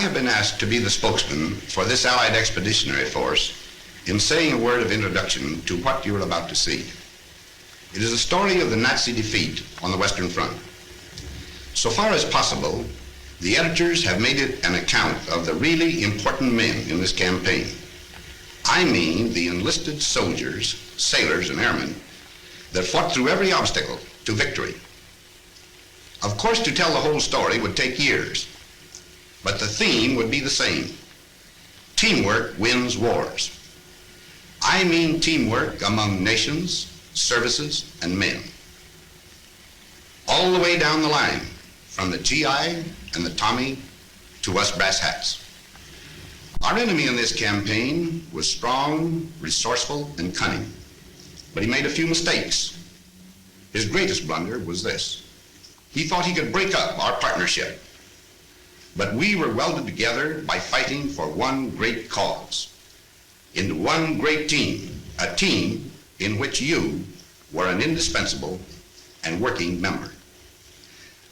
have been asked to be the spokesman for this Allied Expeditionary Force in saying a word of introduction to what you are about to see. It is a story of the Nazi defeat on the Western Front. So far as possible, the editors have made it an account of the really important men in this campaign. I mean the enlisted soldiers, sailors, and airmen that fought through every obstacle to victory. Of course, to tell the whole story would take years, but the theme would be the same. Teamwork wins wars. I mean teamwork among nations, services, and men. All the way down the line, from the GI and the Tommy to us brass hats. Our enemy in this campaign was strong, resourceful, and cunning, but he made a few mistakes. His greatest blunder was this. He thought he could break up our partnership, but we were welded together by fighting for one great cause, into one great team, a team in which you were an indispensable and working member.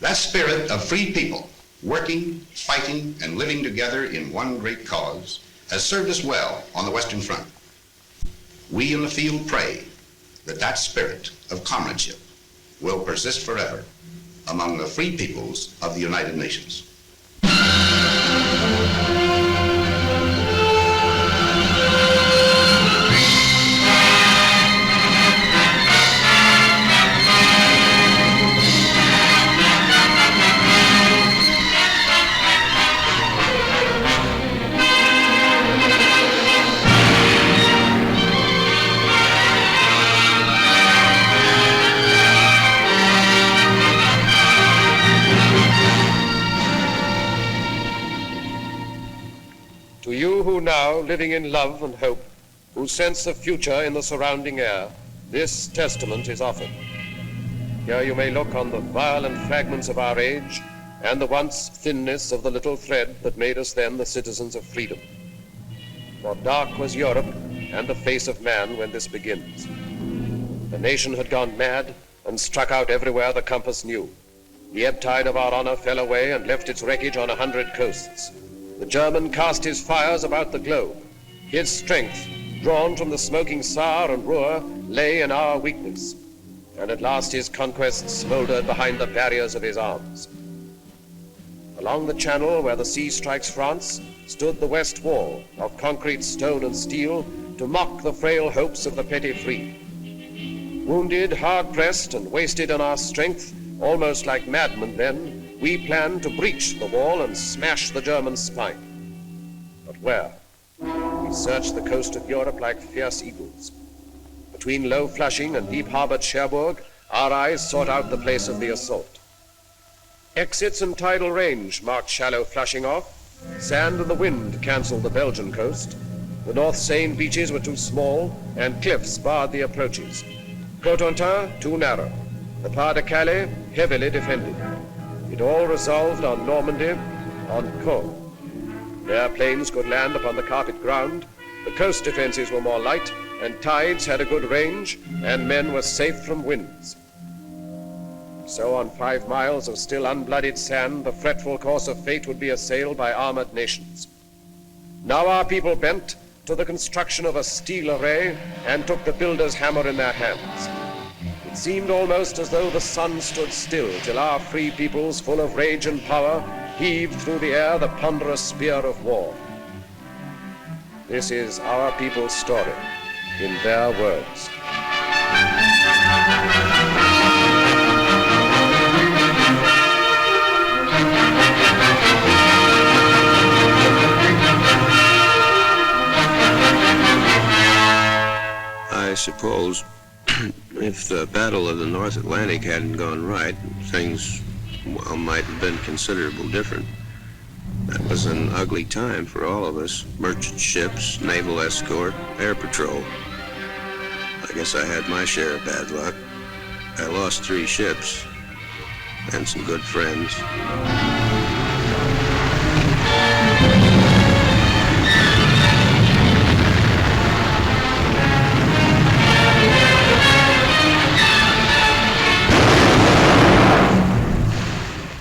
That spirit of free people, working, fighting, and living together in one great cause, has served us well on the Western Front. We in the field pray that that spirit of comradeship will persist forever among the free peoples of the United Nations. Who now, living in love and hope, who sense the future in the surrounding air, this testament is offered. Here you may look on the violent fragments of our age and the once thinness of the little thread that made us then the citizens of freedom. For dark was Europe and the face of man when this begins. The nation had gone mad and struck out everywhere the compass knew. The ebb tide of our honor fell away and left its wreckage on 100 coasts. The German cast his fires about the globe. His strength, drawn from the smoking Saar and Ruhr, lay in our weakness. And at last his conquests smoldered behind the barriers of his arms. Along the channel where the sea strikes France stood the West Wall of concrete, stone, and steel to mock the frail hopes of the petty free. Wounded, hard-pressed, and wasted on our strength, almost like madmen then, we planned to breach the wall and smash the German spine. But where? We searched the coast of Europe like fierce eagles. Between low Flushing and deep-harbored Cherbourg, our eyes sought out the place of the assault. Exits and tidal range marked shallow Flushing off. Sand and the wind canceled the Belgian coast. The North Seine beaches were too small, and cliffs barred the approaches. Cotentin, too narrow. The Pas de Calais, heavily defended. It all resolved on Normandy, on Caen. There planes could land upon the carpet ground, the coast defenses were more light, and tides had a good range, and men were safe from winds. So on 5 miles of still unblooded sand, the fretful course of fate would be assailed by armored nations. Now our people bent to the construction of a steel array and took the builder's hammer in their hands. It seemed almost as though the sun stood still till our free peoples, full of rage and power, heaved through the air the ponderous spear of war. This is our people's story, in their words. I suppose if the Battle of the North Atlantic hadn't gone right, things might have been considerably different. That was an ugly time for all of us. Merchant ships, naval escort, air patrol. I guess I had my share of bad luck. I lost 3 ships and some good friends.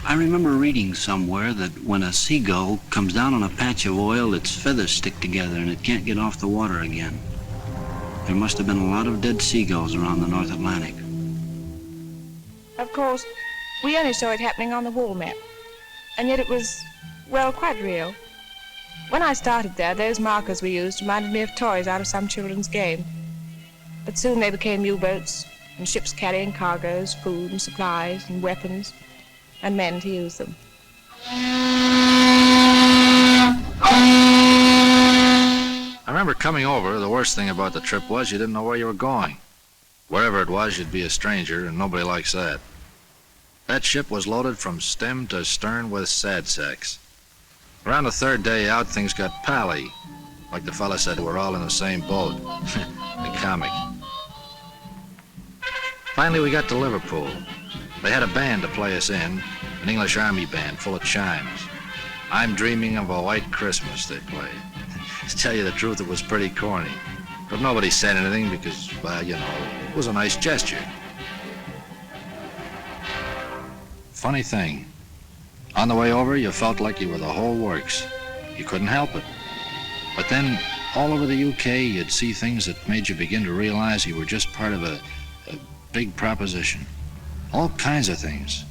I remember reading reading somewhere that when a seagull comes down on a patch of oil, its feathers stick together and it can't get off the water again. There must have been a lot of dead seagulls around the North Atlantic. Of course, we only saw it happening on the wall map, and yet it was, well, quite real. When I started there, those markers we used reminded me of toys out of some children's game. But soon they became U-boats and ships carrying cargoes, food and supplies and weapons, and men to use them. I remember coming over, the worst thing about the trip was you didn't know where you were going. Wherever it was, you'd be a stranger, and nobody likes that. That ship was loaded from stem to stern with sad sacks. Around the third day out, things got pally. Like the fella said, we're all in the same boat. The comic. Finally, we got to Liverpool. They had a band to play us in, an English Army band full of chimes. I'm Dreaming of a White Christmas, they played. To tell you the truth, it was pretty corny. But nobody said anything because, well, you know, it was a nice gesture. Funny thing, on the way over, you felt like you were the whole works. You couldn't help it. But then, all over the UK, you'd see things that made you begin to realize you were just part of a big proposition. All kinds of things.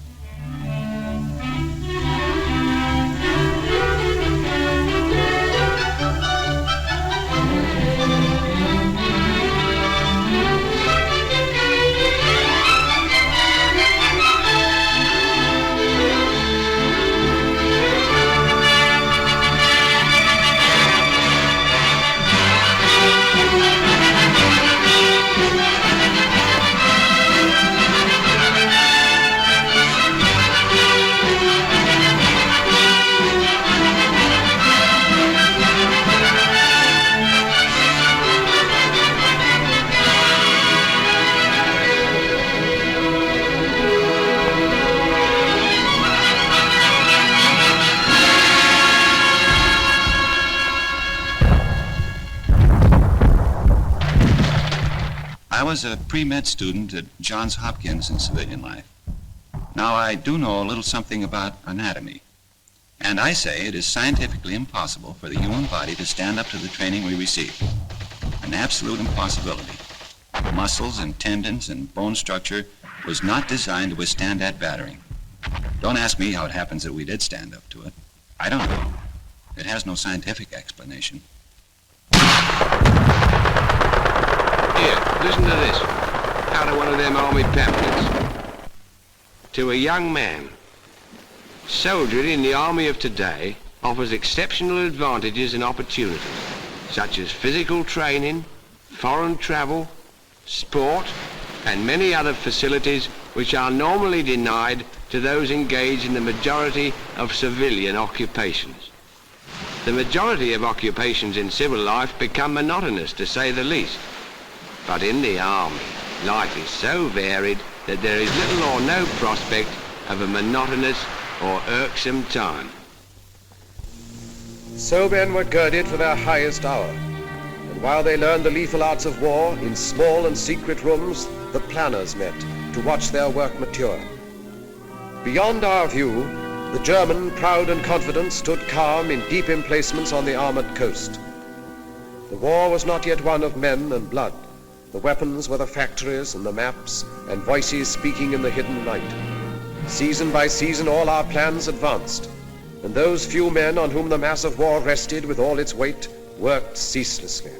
I was a pre-med student at Johns Hopkins in civilian life. Now, I do know a little something about anatomy. And I say it is scientifically impossible for the human body to stand up to the training we receive. An absolute impossibility. Muscles and tendons and bone structure was not designed to withstand that battering. Don't ask me how it happens that we did stand up to it. I don't know. It has no scientific explanation. Here, listen to this. Out of one of them army pamphlets. To a young man, soldiering in the army of today offers exceptional advantages and opportunities, such as physical training, foreign travel, sport, and many other facilities which are normally denied to those engaged in the majority of civilian occupations. The majority of occupations in civil life become monotonous, to say the least. But in the army, life is so varied that there is little or no prospect of a monotonous or irksome time. So men were girded for their highest hour, and while they learned the lethal arts of war, in small and secret rooms, the planners met to watch their work mature. Beyond our view, the German, proud and confident, stood calm in deep emplacements on the armored coast. The war was not yet one of men and blood. The weapons were the factories and the maps and voices speaking in the hidden night. Season by season, all our plans advanced, and those few men on whom the mass of war rested with all its weight worked ceaselessly.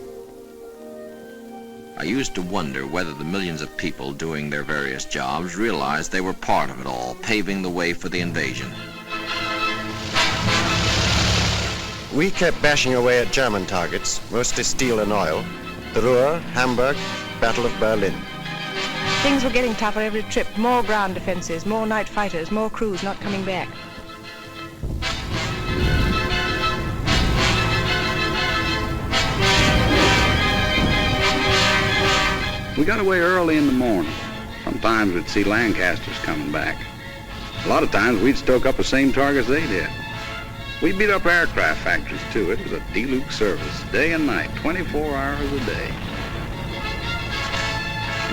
I used to wonder whether the millions of people doing their various jobs realized they were part of it all, paving the way for the invasion. We kept bashing away at German targets, mostly steel and oil. The Ruhr, Hamburg, Battle of Berlin. Things were getting tougher every trip. More ground defenses, more night fighters, more crews not coming back. We got away early in the morning. Sometimes we'd see Lancasters coming back. A lot of times we'd stoke up the same targets they did. We beat up aircraft factories, too. It was a D-Luke service, day and night, 24 hours a day.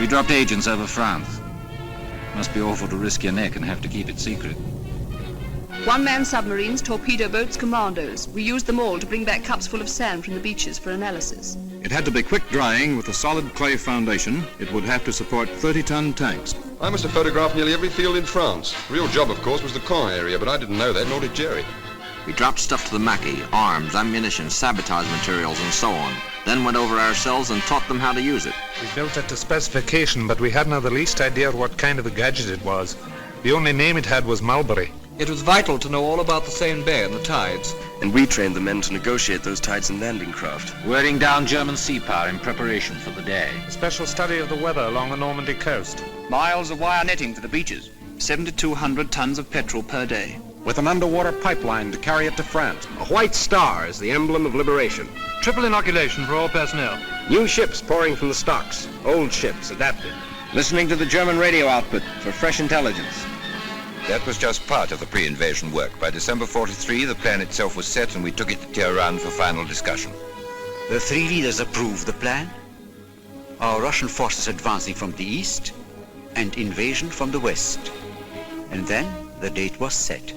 We dropped agents over France. Must be awful to risk your neck and have to keep it secret. One-man submarines, torpedo boats, commandos. We used them all to bring back cups full of sand from the beaches for analysis. It had to be quick drying with a solid clay foundation. It would have to support 30-ton tanks. I must have photographed nearly every field in France. The real job, of course, was the Caen area, but I didn't know that, nor did Jerry. We dropped stuff to the Mackie, arms, ammunition, sabotage materials, and so on. Then went over ourselves and taught them how to use it. We built it to specification, but we hadn't the least idea what kind of a gadget it was. The only name it had was Mulberry. It was vital to know all about the Seine Bay and the tides. And we trained the men to negotiate those tides and landing craft. Wearing down German sea power in preparation for the day. A special study of the weather along the Normandy coast. Miles of wire netting for the beaches. 7,200 tons of petrol per day. With an underwater pipeline to carry it to France. A white star is the emblem of liberation. Triple inoculation for all personnel. New ships pouring from the stocks. Old ships adapted. Listening to the German radio output for fresh intelligence. That was just part of the pre-invasion work. By December 43, the plan itself was set, and we took it to Tehran for final discussion. The three leaders approved the plan. Our Russian forces advancing from the east and invasion from the west. And then the date was set.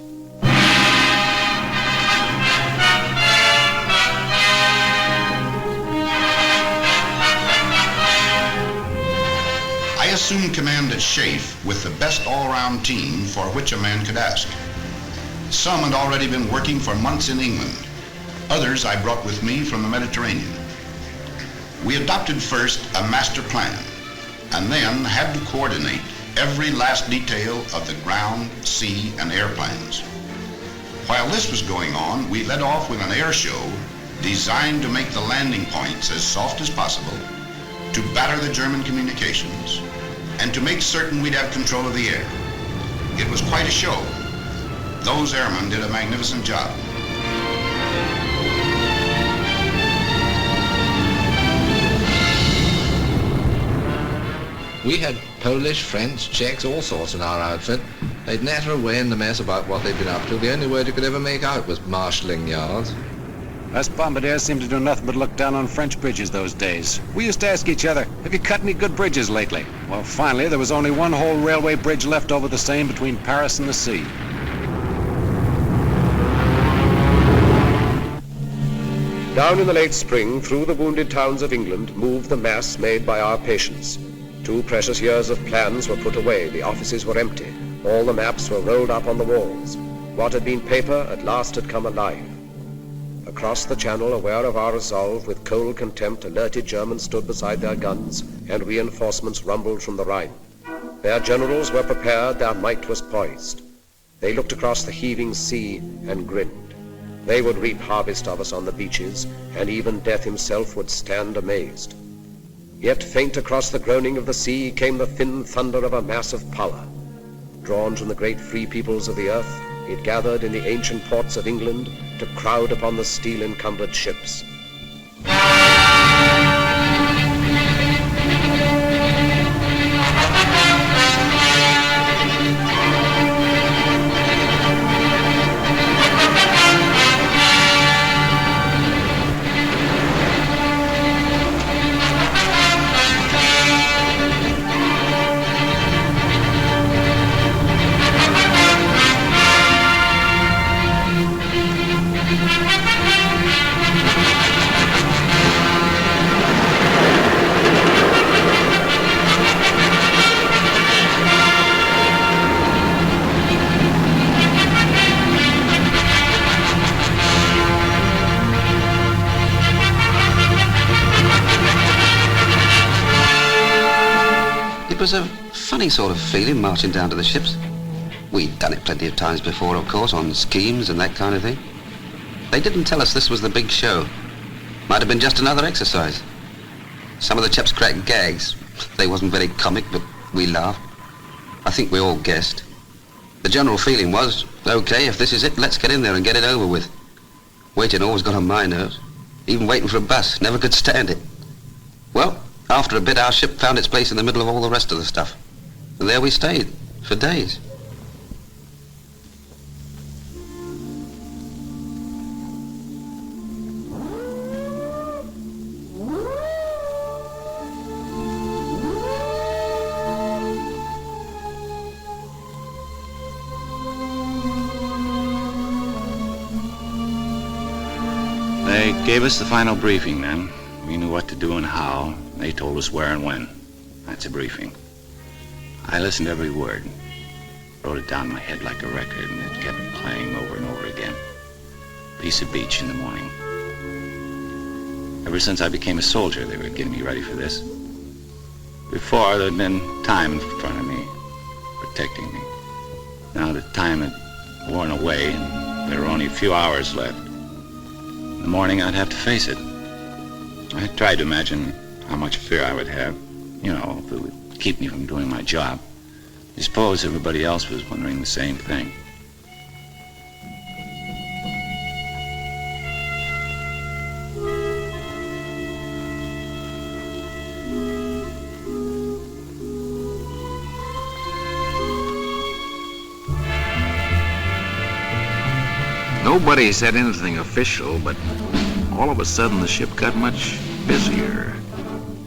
I assumed command at Schaeff with the best all-round team for which a man could ask. Some had already been working for months in England. Others I brought with me from the Mediterranean. We adopted first a master plan, and then had to coordinate every last detail of the ground, sea, and air plans. While this was going on, we led off with an air show designed to make the landing points as soft as possible, to batter the German communications, and to make certain we'd have control of the air. It was quite a show. Those airmen did a magnificent job. We had Polish, French, Czechs, all sorts in our outfit. They'd natter away in the mess about what they'd been up to. The only word you could ever make out was marshalling yards. Us bombardiers seemed to do nothing but look down on French bridges those days. We used to ask each other, have you cut any good bridges lately? Well, finally, there was only one whole railway bridge left over the Seine between Paris and the sea. Down in the late spring, through the wounded towns of England, moved the mass made by our patients. 2 precious years of plans were put away. The offices were empty. All the maps were rolled up on the walls. What had been paper at last had come alive. Across the channel, aware of our resolve, with cold contempt, alerted Germans stood beside their guns, and reinforcements rumbled from the Rhine. Their generals were prepared, their might was poised. They looked across the heaving sea and grinned. They would reap harvest of us on the beaches, and even death himself would stand amazed. Yet faint across the groaning of the sea came the thin thunder of a mass of power. Drawn from the great free peoples of the earth, it gathered in the ancient ports of England to crowd upon the steel-encumbered ships. It was a funny sort of feeling marching down to the ships. We'd done it plenty of times before, of course, on schemes and that kind of thing. They didn't tell us this was the big show. Might have been just another exercise. Some of the chaps cracked gags. They wasn't very comic, but we laughed. I think we all guessed. The general feeling was, okay, if this is it, let's get in there and get it over with. Waiting always got on my nerves. Even waiting for a bus, never could stand it. Well, after a bit, our ship found its place in the middle of all the rest of the stuff. And there we stayed, for days. They gave us the final briefing then. We knew what to do and how. They told us where and when. That's a briefing. I listened to every word. Wrote it down in my head like a record, and it kept playing over and over again. Piece of beach in the morning. Ever since I became a soldier, they were getting me ready for this. Before, there'd been time in front of me, protecting me. Now the time had worn away, and there were only a few hours left. In the morning, I'd have to face it. I tried to imagine how much fear I would have, you know, if it would keep me from doing my job. I suppose everybody else was wondering the same thing. Nobody said anything official, but all of a sudden the ship got much busier.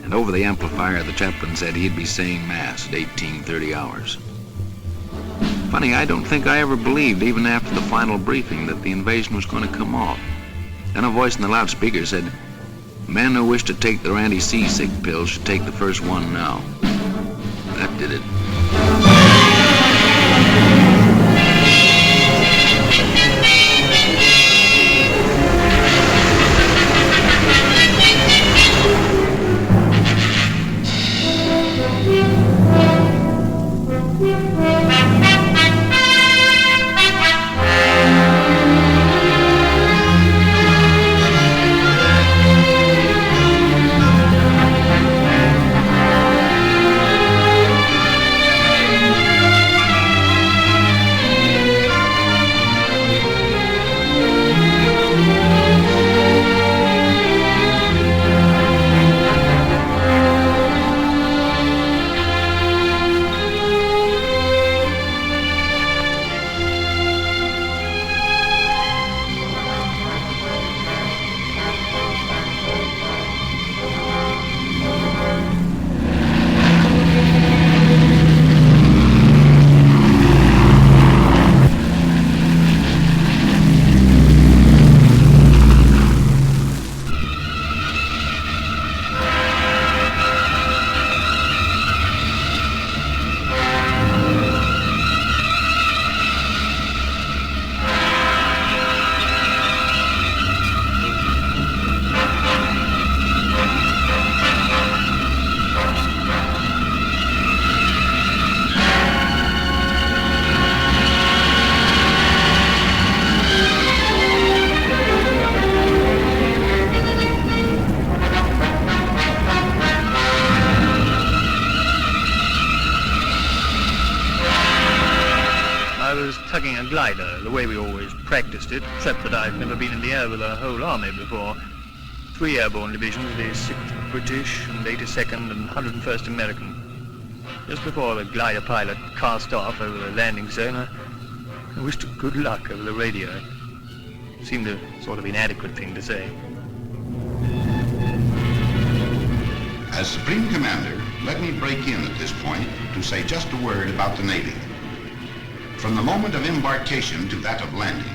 And over the amplifier, the chaplain said he'd be saying Mass at 18:30 hours. Funny, I don't think I ever believed, even after the final briefing, that the invasion was going to come off. Then a voice in the loudspeaker said, "Men who wish to take their anti-seasick pills should take the first one now." That did it. tugging a glider, the way we always practiced it, except that I've never been in the air with a whole army before. 3 airborne divisions, the 6th British and 82nd and 101st American. Just before the glider pilot cast off over the landing zone, I wished her good luck over the radio. It seemed a sort of inadequate thing to say. As Supreme Commander, let me break in at this point to say just a word about the Navy. From the moment of embarkation to that of landing,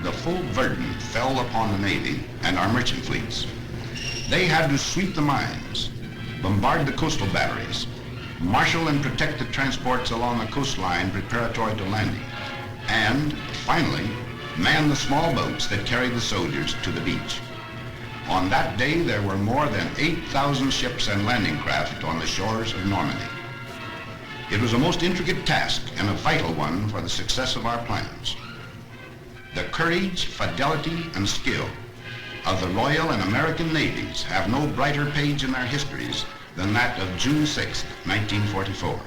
the full burden fell upon the Navy and our merchant fleets. They had to sweep the mines, bombard the coastal batteries, marshal and protect the transports along the coastline preparatory to landing, and, finally, man the small boats that carried the soldiers to the beach. On that day, there were more than 8,000 ships and landing craft on the shores of Normandy. It was a most intricate task and a vital one for the success of our plans. The courage, fidelity, and skill of the Royal and American Navies have no brighter page in their histories than that of June 6, 1944.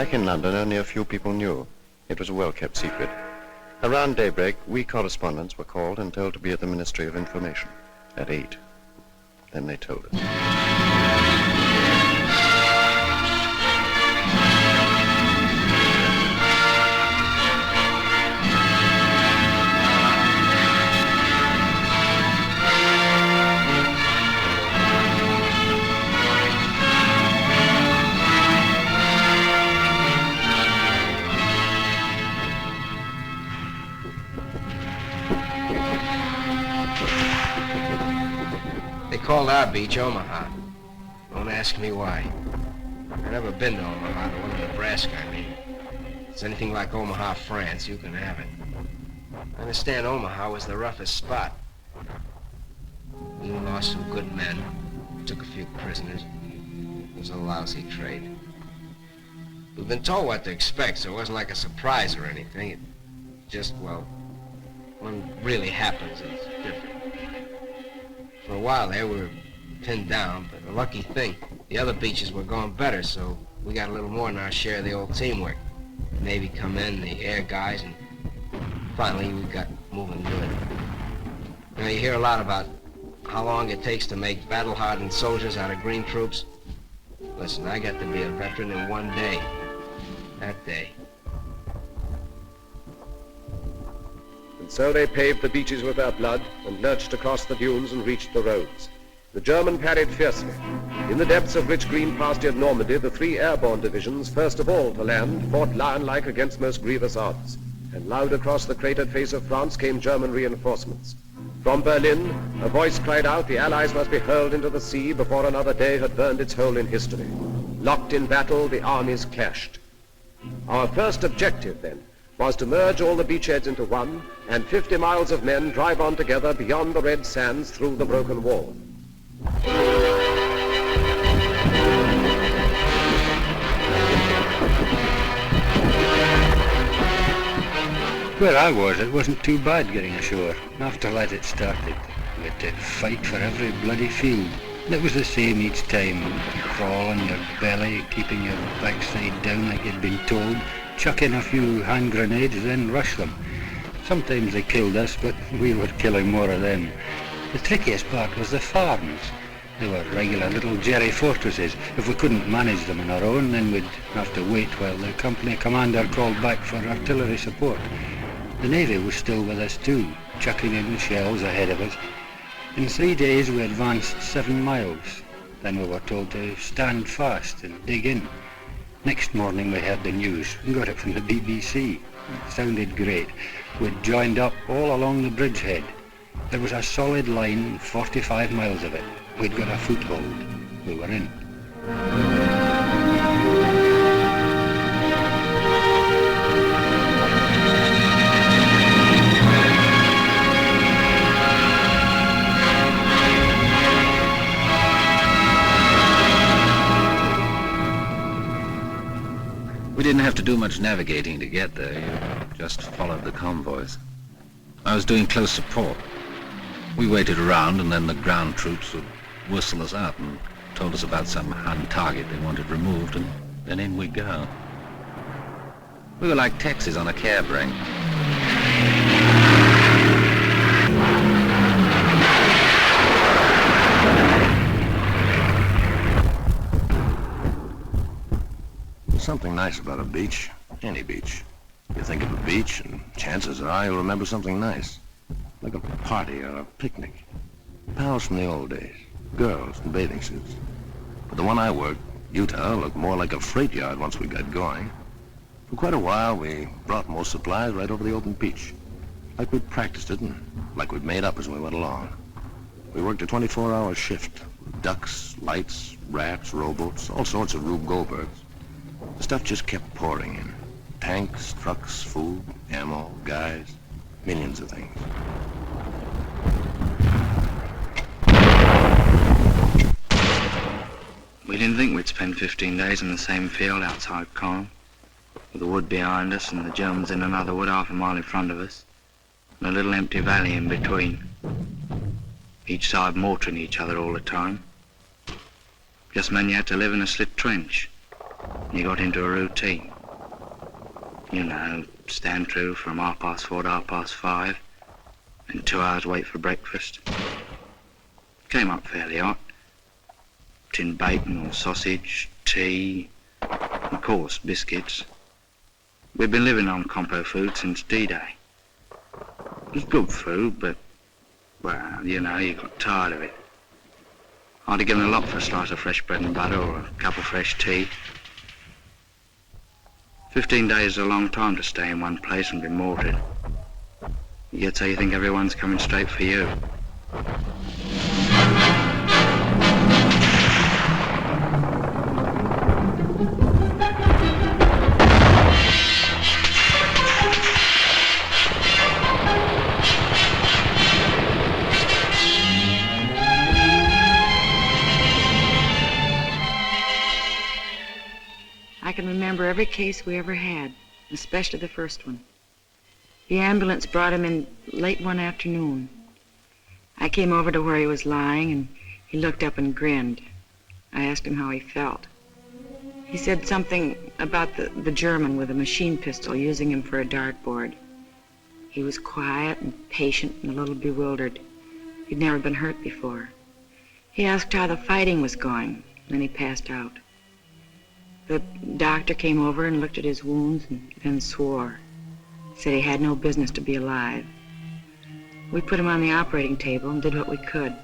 Back in London, only a few people knew. It was a well-kept secret. Around daybreak, we correspondents were called and told to be at the Ministry of Information at 8. Then they told us. They called our beach Omaha. Don't ask me why. I've never been to Omaha, the one in Nebraska, I mean. If it's anything like Omaha, France, you can have it. I understand Omaha was the roughest spot. We lost some good men, took a few prisoners. It was a lousy trade. We've been told what to expect, so it wasn't like a surprise or anything. It just, well, when it really happens, it's different. For a while there, we were pinned down, but a lucky thing, the other beaches were going better, so we got a little more than our share of the old teamwork. The Navy come in, the air guys, and finally we got moving good. You know, you hear a lot about how long it takes to make battle-hardened soldiers out of green troops. Listen, I got to be a veteran in one day. That day. And so they paved the beaches with their blood and lurched across the dunes and reached the roads. The German parried fiercely. In the depths of rich green pastured Normandy, the 3 airborne divisions, first of all to land, fought lion-like against most grievous odds. And loud across the cratered face of France came German reinforcements. From Berlin, a voice cried out the Allies must be hurled into the sea before another day had burned its hole in history. Locked in battle, the armies clashed. Our first objective, then, was to merge all the beachheads into one, and 50 miles of men drive on together beyond the red sands through the broken wall. Where I was, it wasn't too bad getting ashore. After that it started. We had to fight for every bloody field. And it was the same each time. Crawl on your belly, keeping your backside down like you'd been told. Chuck in a few hand grenades, then rush them. Sometimes they killed us, but we were killing more of them. The trickiest part was the farms. They were regular little jerry fortresses. If we couldn't manage them on our own, then we'd have to wait while the company commander called back for artillery support. The Navy was still with us too, chucking in shells ahead of us. In 3 days we advanced 7 miles. Then we were told to stand fast and dig in. Next morning we heard the news and got it from the BBC. It sounded great. We'd joined up all along the bridgehead. There was a solid line, 45 miles of it. We'd got a foothold. We were in. We didn't have to do much navigating to get there. You just followed the convoys. I was doing close support. We waited around, and then the ground troops would whistle us out and told us about some hand target they wanted removed, and then in we'd go. We were like taxis on a cab ring. Something nice about a beach, any beach. You think of a beach, and chances are you'll remember something nice, like a party or a picnic. Pals from the old days, girls in bathing suits. But the one I worked, Utah, looked more like a freight yard once we got going. For quite a while, we brought most supplies right over the open beach, like we'd practiced it and like we'd made up as we went along. We worked a 24-hour shift, ducks, lights, rafts, rowboats, all sorts of Rube Goldbergs. The stuff just kept pouring in. Tanks, trucks, food, ammo, guys, millions of things. We didn't think we'd spend 15 days in the same field outside Caen, with the wood behind us and the Germans in another wood half a mile in front of us, and a little empty valley in between, each side mortaring each other all the time. Just meant you had to live in a slit trench, and you got into a routine. You know, stand through from 4:30 to 5:30, and 2 hours wait for breakfast. Came up fairly hot. Tin bacon or sausage, tea, and of course biscuits. We've been living on compo food since D-Day. It was good food, but, well, you know, you got tired of it. I'd have given a lot for a slice of fresh bread and butter or a cup of fresh tea. 15 days is a long time to stay in one place and be mortared. You get so you think everyone's coming straight for you. I can remember every case we ever had, especially the first one. The ambulance brought him in late one afternoon. I came over to where he was lying, and he looked up and grinned. I asked him how he felt. He said something about the German with a machine pistol using him for a dartboard. He was quiet and patient and a little bewildered. He'd never been hurt before. He asked how the fighting was going, then he passed out. The doctor came over and looked at his wounds and then swore. Said he had no business to be alive. We put him on the operating table and did what we could.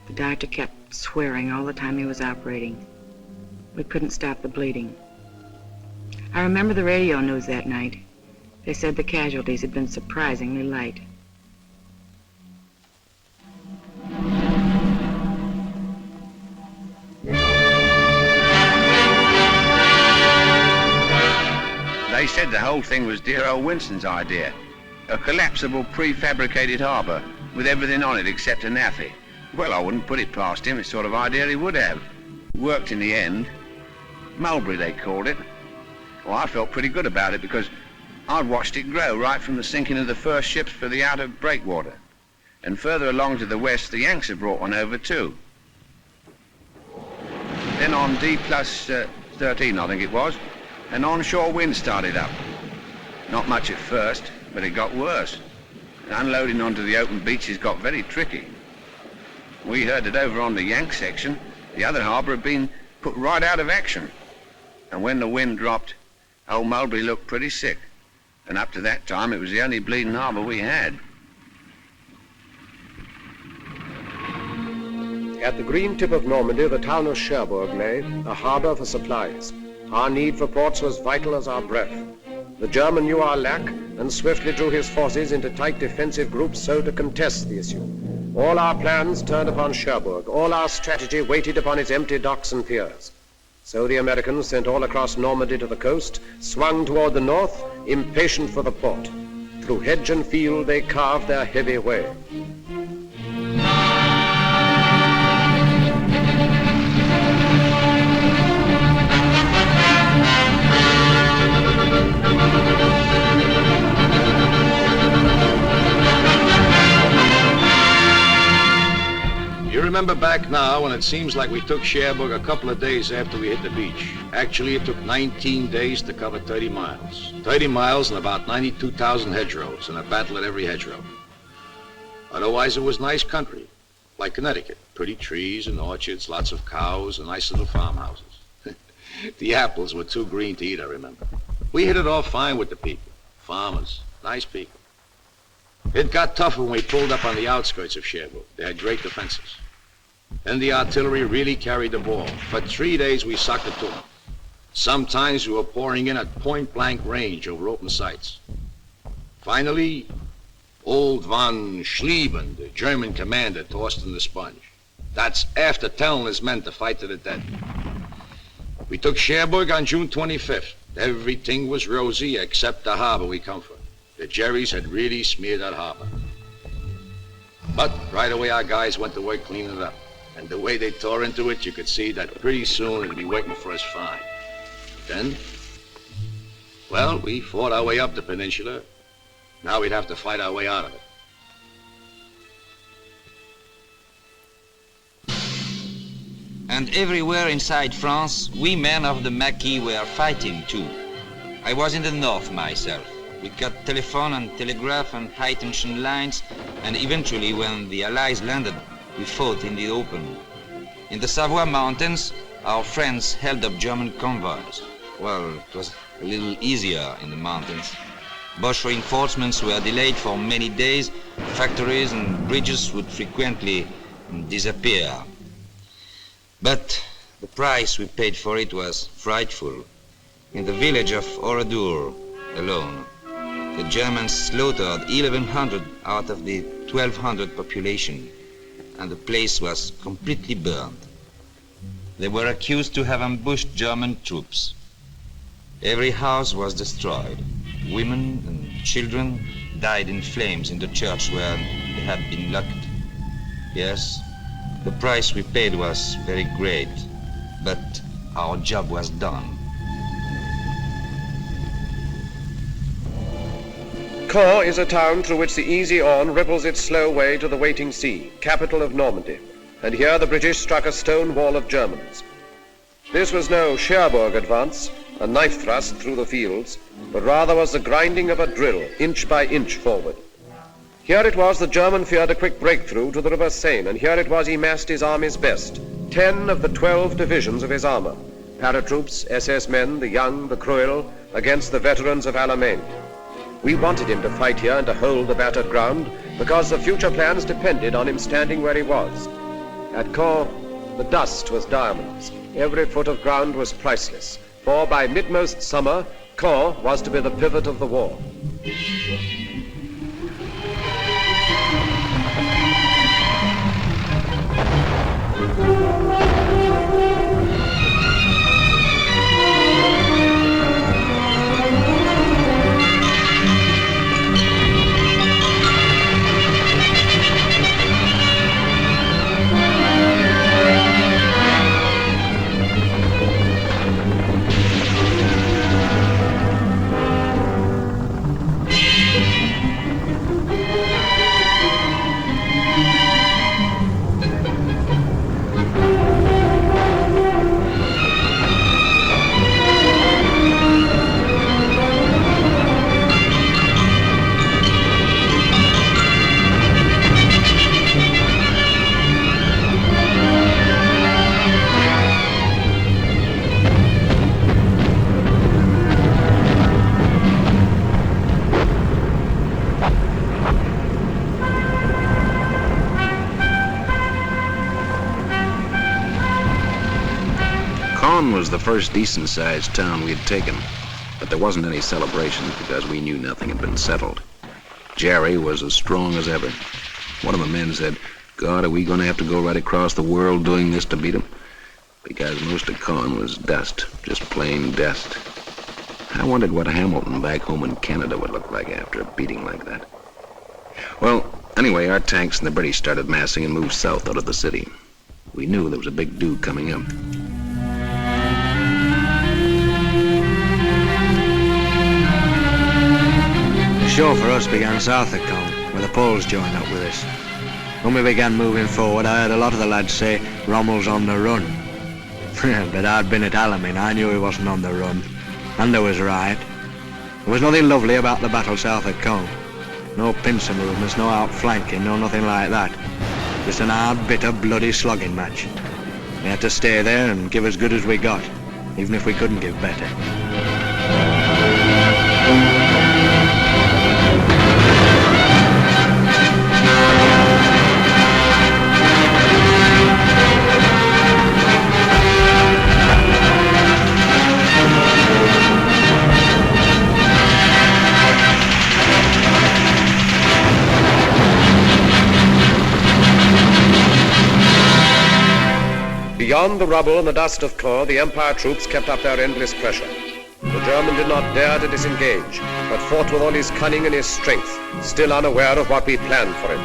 The doctor kept swearing all the time he was operating. We couldn't stop the bleeding. I remember the radio news that night. They said the casualties had been surprisingly light. They said the whole thing was dear old Winston's idea. A collapsible prefabricated harbour with everything on it except a naffy. Well, I wouldn't put it past him. It's the sort of idea he would have. Worked in the end. Mulberry, they called it. Well, I felt pretty good about it because I'd watched it grow right from the sinking of the first ships for the outer breakwater. And further along to the west, the Yanks had brought one over too. Then on D+13, I think it was, an onshore wind started up. Not much at first, but it got worse. And unloading onto the open beaches got very tricky. We heard that over on the Yank section, the other harbour had been put right out of action. And when the wind dropped, old Mulberry looked pretty sick. And up to that time, it was the only bleeding harbour we had. At the green tip of Normandy, the town of Cherbourg lay, a harbour for supplies. Our need for ports was vital as our breath. The German knew our lack and swiftly drew his forces into tight defensive groups so to contest the issue. All our plans turned upon Cherbourg. All our strategy waited upon its empty docks and piers. So the Americans, sent all across Normandy to the coast, swung toward the north, impatient for the port. Through hedge and field they carved their heavy way. You remember back now when it seems like we took Cherbourg a couple of days after we hit the beach. Actually, it took 19 days to cover 30 miles. 30 miles and about 92,000 hedgerows, and a battle at every hedgerow. Otherwise, it was nice country, like Connecticut. Pretty trees and orchards, lots of cows, and nice little farmhouses. The apples were too green to eat, I remember. We hit it off fine with the people. Farmers, nice people. It got tougher when we pulled up on the outskirts of Cherbourg. They had great defenses. Then the artillery really carried the ball. For 3 days we sucked it to them. Sometimes we were pouring in at point-blank range over open sights. Finally, old von Schlieben, the German commander, tossed in the sponge. That's after telling his men to fight to the death. We took Cherbourg on June 25th. Everything was rosy except the harbor we come from. The Jerrys had really smeared that harbor. But right away our guys went to work cleaning it up. And the way they tore into it, you could see that pretty soon it'd be waiting for us fine. Then, well, we fought our way up the peninsula. Now we'd have to fight our way out of it. And everywhere inside France, we men of the Maquis were fighting too. I was in the north myself. We cut telephone and telegraph and high-tension lines, and eventually, when the Allies landed, we fought in the open. In the Savoy Mountains, our friends held up German convoys. Well, it was a little easier in the mountains. Boche reinforcements were delayed for many days. Factories and bridges would frequently disappear. But the price we paid for it was frightful. In the village of Oradour alone, the Germans slaughtered 1,100 out of the 1,200 population, and the place was completely burned. They were accused to have ambushed German troops. Every house was destroyed. Women and children died in flames in the church where they had been locked. Yes, the price we paid was very great, but our job was done. Caen is a town through which the easy Orne ripples its slow way to the waiting sea, capital of Normandy, and here the British struck a stone wall of Germans. This was no Cherbourg advance, a knife thrust through the fields, but rather was the grinding of a drill, inch by inch forward. Here it was the German feared a quick breakthrough to the River Seine, and here it was he massed his army's best, 10 of the 12 divisions of his armor, paratroops, SS men, the young, the cruel, against the veterans of Alamein. We wanted him to fight here and to hold the battered ground because the future plans depended on him standing where he was. At Caen, the dust was diamonds. Every foot of ground was priceless, for by midmost summer, Caen was to be the pivot of the war. Caen was the first decent-sized town we had taken, but there wasn't any celebration because we knew nothing had been settled. Jerry was as strong as ever. One of the men said, "God, are we going to have to go right across the world doing this to beat 'em?" Because most of Caen was dust, just plain dust. I wondered what Hamilton back home in Canada would look like after a beating like that. Well, anyway, our tanks and the British started massing and moved south out of the city. We knew there was a big do coming up. The show for us began south of Caen, where the Poles joined up with us. When we began moving forward, I heard a lot of the lads say Rommel's on the run. But I'd been at Alamein, I knew he wasn't on the run. And I was right. There was nothing lovely about the battle south of Caen. No pincer movements, no outflanking, no nothing like that. Just an hard, bitter, bloody slogging match. We had to stay there and give as good as we got, even if we couldn't give better. Beyond the rubble and the dust of Caen, the Empire troops kept up their endless pressure. The German did not dare to disengage, but fought with all his cunning and his strength, still unaware of what we planned for him.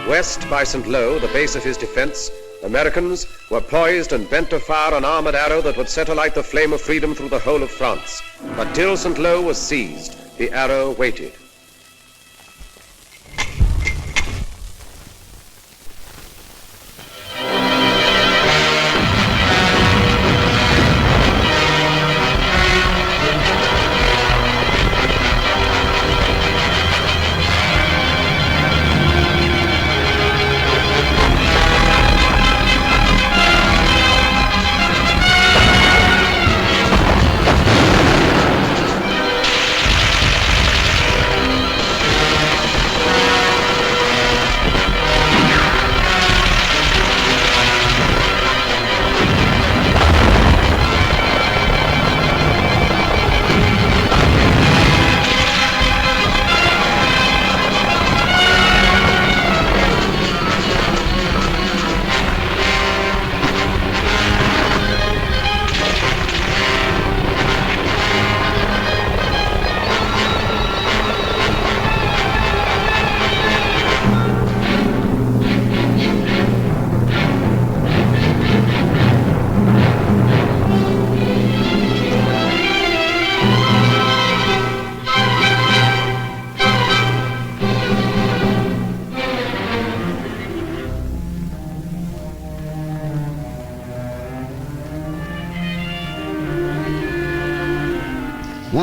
West by St. Lo, the base of his defense, Americans were poised and bent to fire an armored arrow that would set alight the flame of freedom through the whole of France. But till St. Lo was seized, the arrow waited.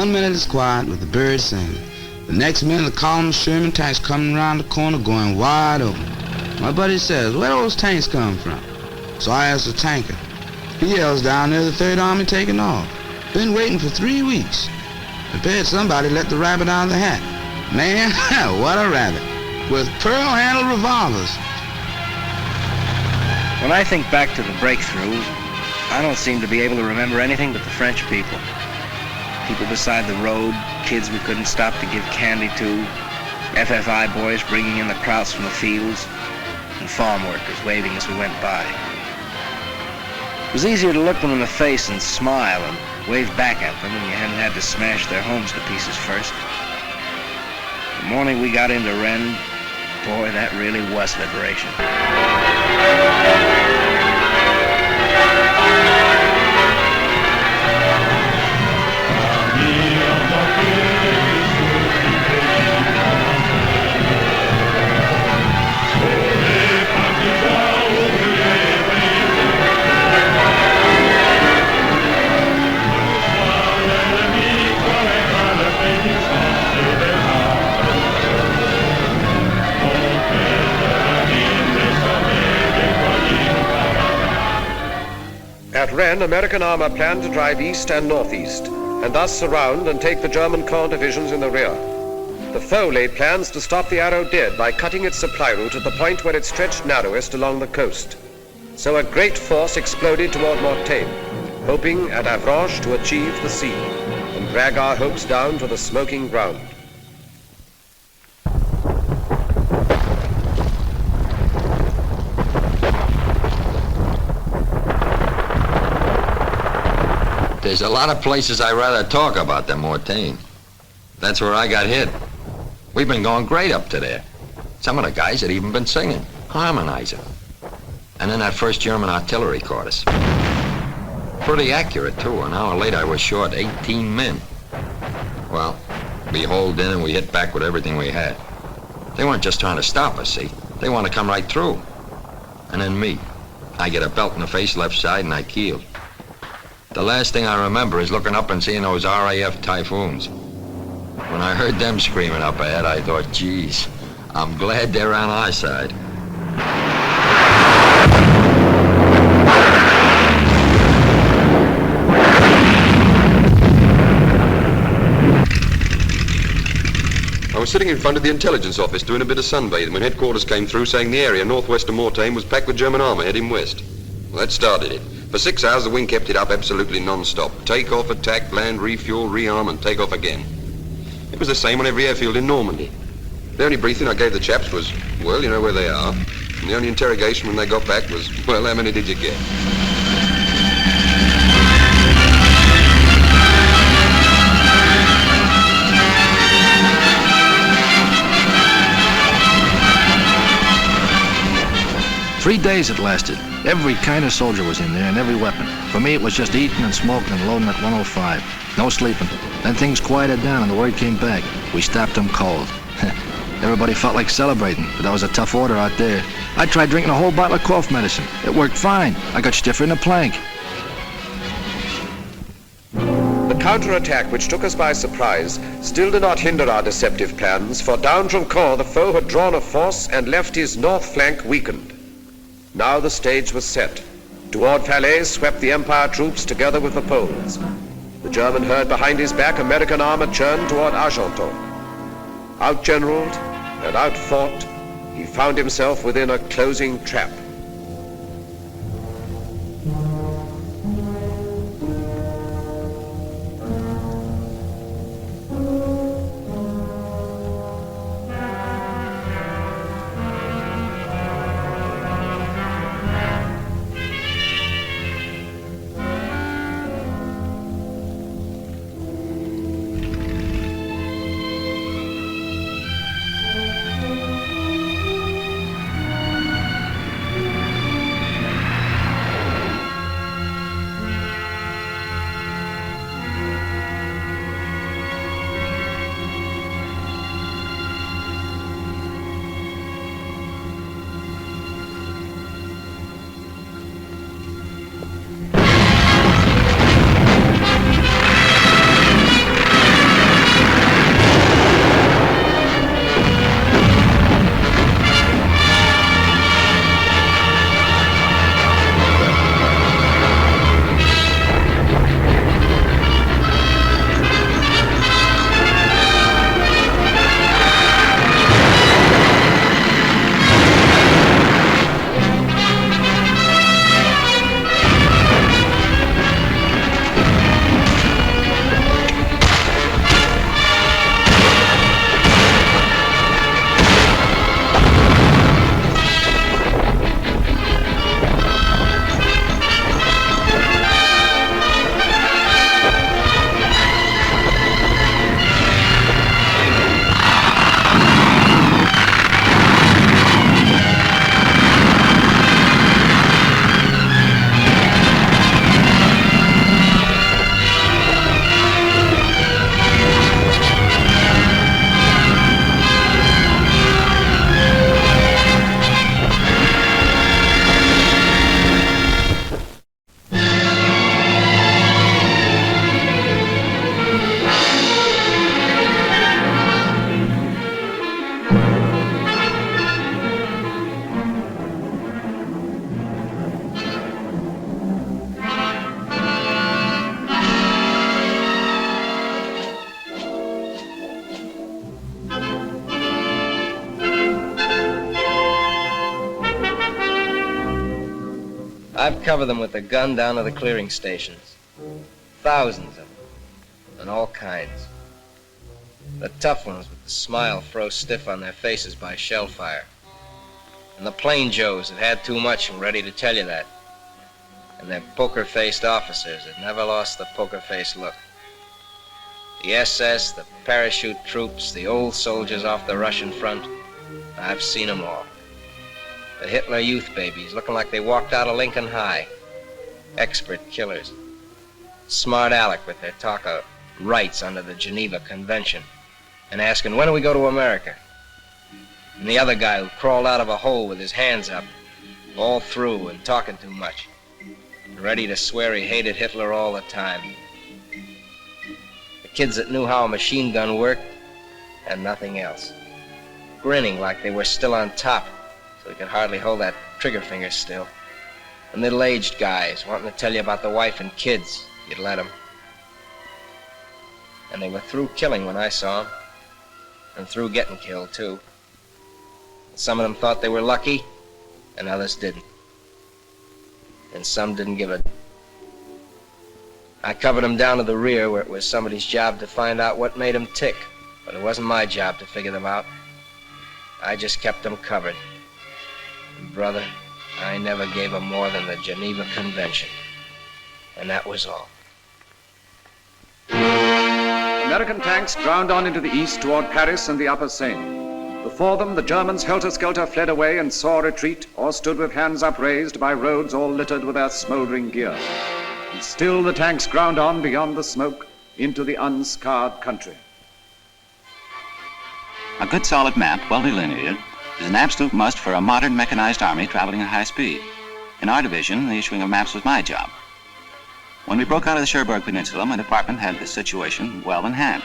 1 minute it's quiet with the birds singing. The next minute, the column of Sherman tanks coming around the corner going wide open. My buddy says, where those tanks come from? So I ask the tanker. He yells down there the Third Army taking off. Been waiting for 3 weeks. I bet somebody let the rabbit out of the hat. Man, what a rabbit. With pearl-handled revolvers. When I think back to the breakthrough, I don't seem to be able to remember anything but the French people. People beside the road, kids we couldn't stop to give candy to, FFI boys bringing in the krauts from the fields, and farm workers waving as we went by. It was easier to look them in the face and smile and wave back at them when you hadn't had to smash their homes to pieces first. The morning we got into Rennes, boy, that really was liberation. At Rennes, American armor planned to drive east and northeast, and thus surround and take the German corps divisions in the rear. The foe laid plans to stop the Arrow dead by cutting its supply route at the point where it stretched narrowest along the coast. So a great force exploded toward Mortain, hoping at Avranches to achieve the sea and drag our hopes down to the smoking ground. There's a lot of places I'd rather talk about than Mortain. That's where I got hit. We've been going great up to there. Some of the guys had even been singing, harmonizing. And then that first German artillery caught us. Pretty accurate, too. An hour later, I was short 18 men. Well, we holed in and we hit back with everything we had. They weren't just trying to stop us, see? They want to come right through. And then me. I get a belt in the face left side and I keeled. The last thing I remember is looking up and seeing those RAF Typhoons. When I heard them screaming up ahead, I thought, geez, I'm glad they're on our side. I was sitting in front of the intelligence office doing a bit of sunbathing when headquarters came through saying the area northwest of Mortain was packed with German armor heading west. Well, that started it. For 6 hours, the wind kept it up absolutely non-stop. Take off, attack, land, refuel, rearm, and take off again. It was the same on every airfield in Normandy. The only briefing I gave the chaps was, well, you know where they are. And the only interrogation when they got back was, well, how many did you get? Three days it lasted. Every kind of soldier was in there and every weapon. For me, it was just eating and smoking and loading at 105. No sleeping. Then things quieted down and the word came back. We stopped them cold. Everybody felt like celebrating, but that was a tough order out there. I tried drinking a whole bottle of cough medicine. It worked fine. I got stiffer than a plank. The counterattack, which took us by surprise, still did not hinder our deceptive plans, for down from Caen the foe had drawn a force and left his north flank weakened. Now the stage was set. Toward Falaise swept the Empire troops together with the Poles. The German heard behind his back American armor churned toward Argenton. Outgeneraled and outfought, he found himself within a closing trap. I've covered them with the gun down to the clearing stations. Thousands of them, and all kinds. The tough ones with the smile froze stiff on their faces by shell fire. And the plain Joes that had too much and ready to tell you that. And their poker-faced officers that never lost the poker-faced look. The SS, the parachute troops, the old soldiers off the Russian front, I've seen them all. The Hitler youth babies looking like they walked out of Lincoln High. Expert killers. Smart Alec with their talk of rights under the Geneva Convention and asking, when do we go to America? And the other guy who crawled out of a hole with his hands up, all through and talking too much, and ready to swear he hated Hitler all the time. The kids that knew how a machine gun worked and nothing else, grinning like they were still on top, so they could hardly hold that trigger finger still. And middle-aged guys wanting to tell you about the wife and kids, you'd let them. And they were through killing when I saw them, and through getting killed, too. Some of them thought they were lucky, and others didn't. And some didn't give a... I covered them down to the rear where it was somebody's job to find out what made them tick, but it wasn't my job to figure them out. I just kept them covered. And brother, I never gave them more than the Geneva Convention. And that was all. American tanks ground on into the east toward Paris and the Upper Seine. Before them, the Germans helter-skelter fled away and saw retreat, or stood with hands upraised by roads all littered with their smoldering gear. And still the tanks ground on beyond the smoke into the unscarred country. A good solid map, well delineated, is an absolute must for a modern mechanized army traveling at high speed. In our division, the issuing of maps was my job. When we broke out of the Cherbourg Peninsula, my department had the situation well in hand.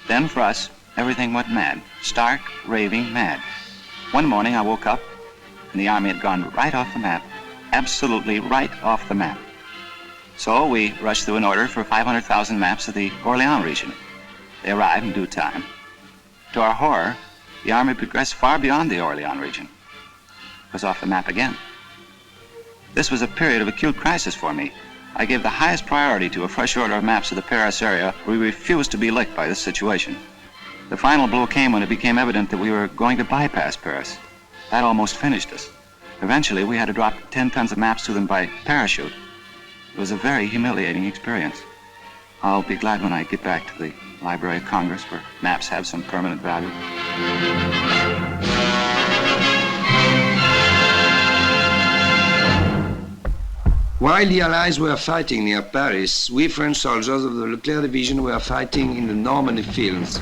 Then, for us, everything went mad, stark, raving mad. One morning I woke up, and the army had gone right off the map, absolutely right off the map. So we rushed through an order for 500,000 maps of the Orléans region. They arrived in due time. To our horror, the army progressed far beyond the Orléans region. It was off the map again. This was a period of acute crisis for me. I gave the highest priority to a fresh order of maps of the Paris area. We refused to be licked by this situation. The final blow came when it became evident that we were going to bypass Paris. That almost finished us. Eventually, we had to drop 10 tons of maps to them by parachute. It was a very humiliating experience. I'll be glad when I get back to the Library of Congress where maps have some permanent value. While the Allies were fighting near Paris, we French soldiers of the Leclerc Division were fighting in the Normandy fields.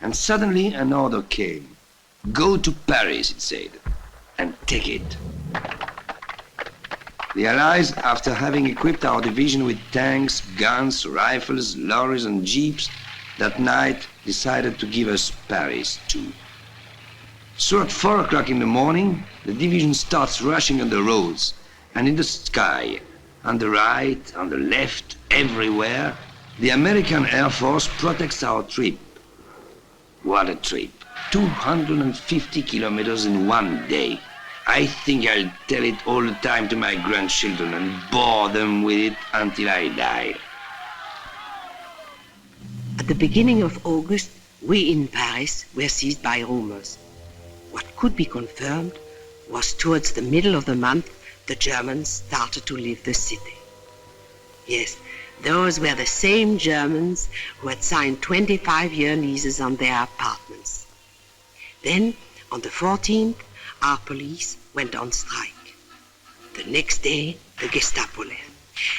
And suddenly an order came. Go to Paris, it said, and take it. The Allies, after having equipped our division with tanks, guns, rifles, lorries, and jeeps, that night decided to give us Paris, too. So at 4 o'clock in the morning, the division starts rushing on the roads, and in the sky, on the right, on the left, everywhere, the American Air Force protects our trip. What a trip. 250 kilometers in one day. I think I'll tell it all the time to my grandchildren and bore them with it until I die. At the beginning of August, we in Paris were seized by rumors. What could be confirmed was towards the middle of the month, the Germans started to leave the city. Yes, those were the same Germans who had signed 25-year leases on their apartments. Then, on the 14th, our police went on strike. The next day, the Gestapo left.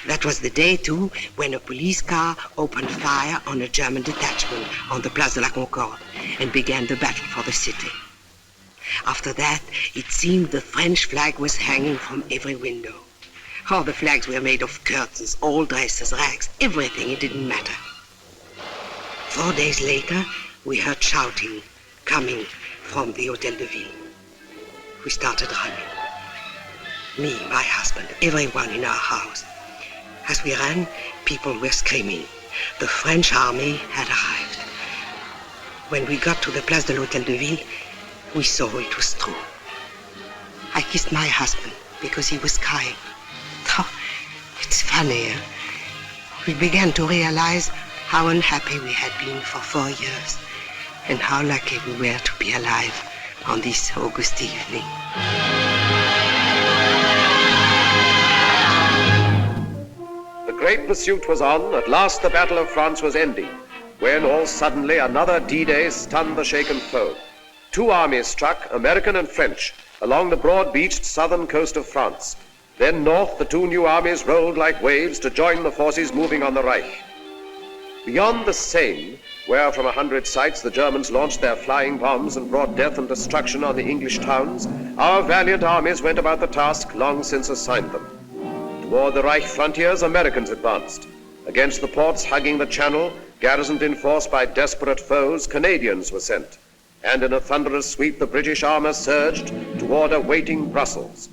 That was the day, too, when a police car opened fire on a German detachment on the Place de la Concorde and began the battle for the city. After that, it seemed the French flag was hanging from every window. All the flags were made of curtains, old dresses, rags, everything, it didn't matter. 4 days later, we heard shouting coming from the Hôtel de Ville. We started running. Me, my husband, everyone in our house. As we ran, people were screaming. The French army had arrived. When we got to the Place de l'Hôtel de Ville, we saw it was true. I kissed my husband because he was crying. It's funny. We began to realize how unhappy we had been for 4 years and how lucky we were to be alive on this August evening. The great pursuit was on. At last the Battle of France was ending, when all suddenly another D-Day stunned the shaken foe. 2 armies struck, American and French, along the broad-beached southern coast of France. Then north, the 2 new armies rolled like waves to join the forces moving on the Reich. Beyond the Seine, where from 100 sites the Germans launched their flying bombs and brought death and destruction on the English towns, our valiant armies went about the task long since assigned them. Toward the Reich frontiers, Americans advanced. Against the ports hugging the Channel, garrisoned in force by desperate foes, Canadians were sent. And in a thunderous sweep, the British armor surged toward awaiting Brussels.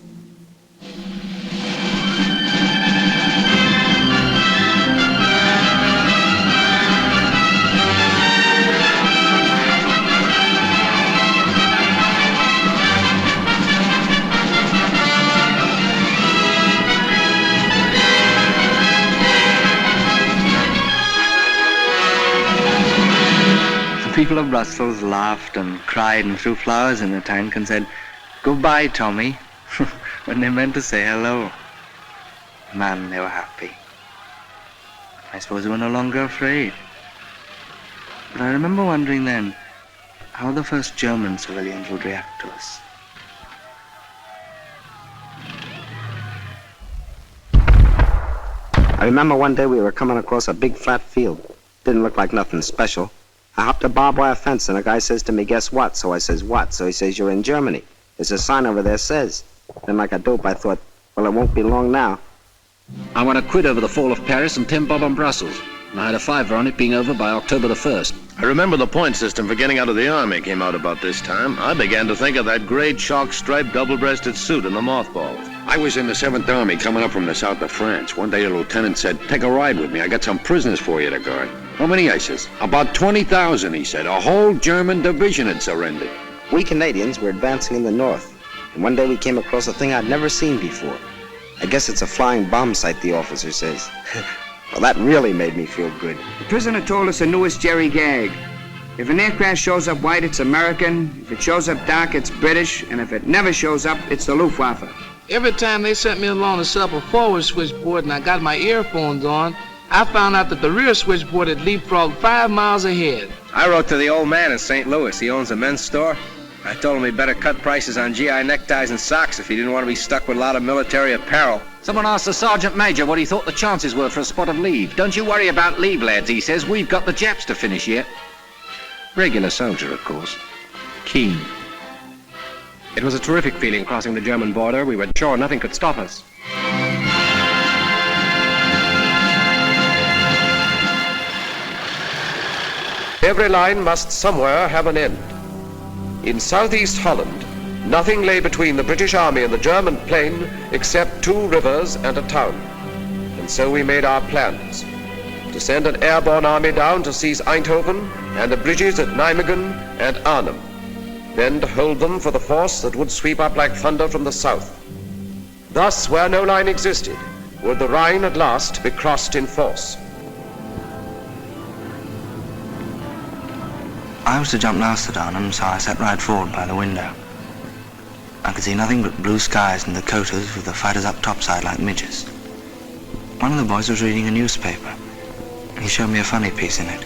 People of Brussels laughed and cried and threw flowers in the tank and said, "Goodbye, Tommy," when they meant to say hello. Man, they were happy. I suppose they were no longer afraid. But I remember wondering then how the first German civilians would react to us. I remember one day we were coming across a big flat field. Didn't look like nothing special. I hopped a barbed wire fence and a guy says to me, "Guess what?" So I says, "What?" So he says, "You're in Germany. There's a sign over there says." Then like a dope I thought, well, it won't be long now. I won a quid over the fall of Paris and 10 bob on Brussels. And I had a fiver on it being over by October the 1st. I remember the point system for getting out of the army came out about this time. I began to think of that great chalk-striped double-breasted suit and the mothballs. I was in the 7th Army coming up from the south of France. One day a lieutenant said, "Take a ride with me. I got some prisoners for you to guard." "How many?" I says. "About 20,000, he said. A whole German division had surrendered. We Canadians were advancing in the north, and one day we came across a thing I'd never seen before. I guess it's a flying bomb site, the officer says. Well, that really made me feel good. The prisoner told us the newest Jerry gag. If an aircraft shows up white, it's American. If it shows up dark, it's British. And if it never shows up, it's the Luftwaffe. Every time they sent me along to set up a forward switchboard and I got my earphones on, I found out that the rear switchboard had leapfrogged 5 miles ahead. I wrote to the old man in St. Louis. He owns a men's store. I told him he'd better cut prices on GI neckties and socks if he didn't want to be stuck with a lot of military apparel. Someone asked the Sergeant Major what he thought the chances were for a spot of leave. "Don't you worry about leave, lads," he says. "We've got the Japs to finish yet." Regular soldier, of course. Keen. It was a terrific feeling crossing the German border. We were sure nothing could stop us. Every line must somewhere have an end. In southeast Holland, nothing lay between the British Army and the German plain except 2 rivers and a town. And so we made our plans. To send an airborne army down to seize Eindhoven and the bridges at Nijmegen and Arnhem. Then to hold them for the force that would sweep up like thunder from the south. Thus, where no line existed, would the Rhine at last be crossed in force. I was to jump last to Arnhem, so I sat right forward by the window. I could see nothing but blue skies and Dakotas with the fighters up topside like midgets. One of the boys was reading a newspaper. He showed me a funny piece in it.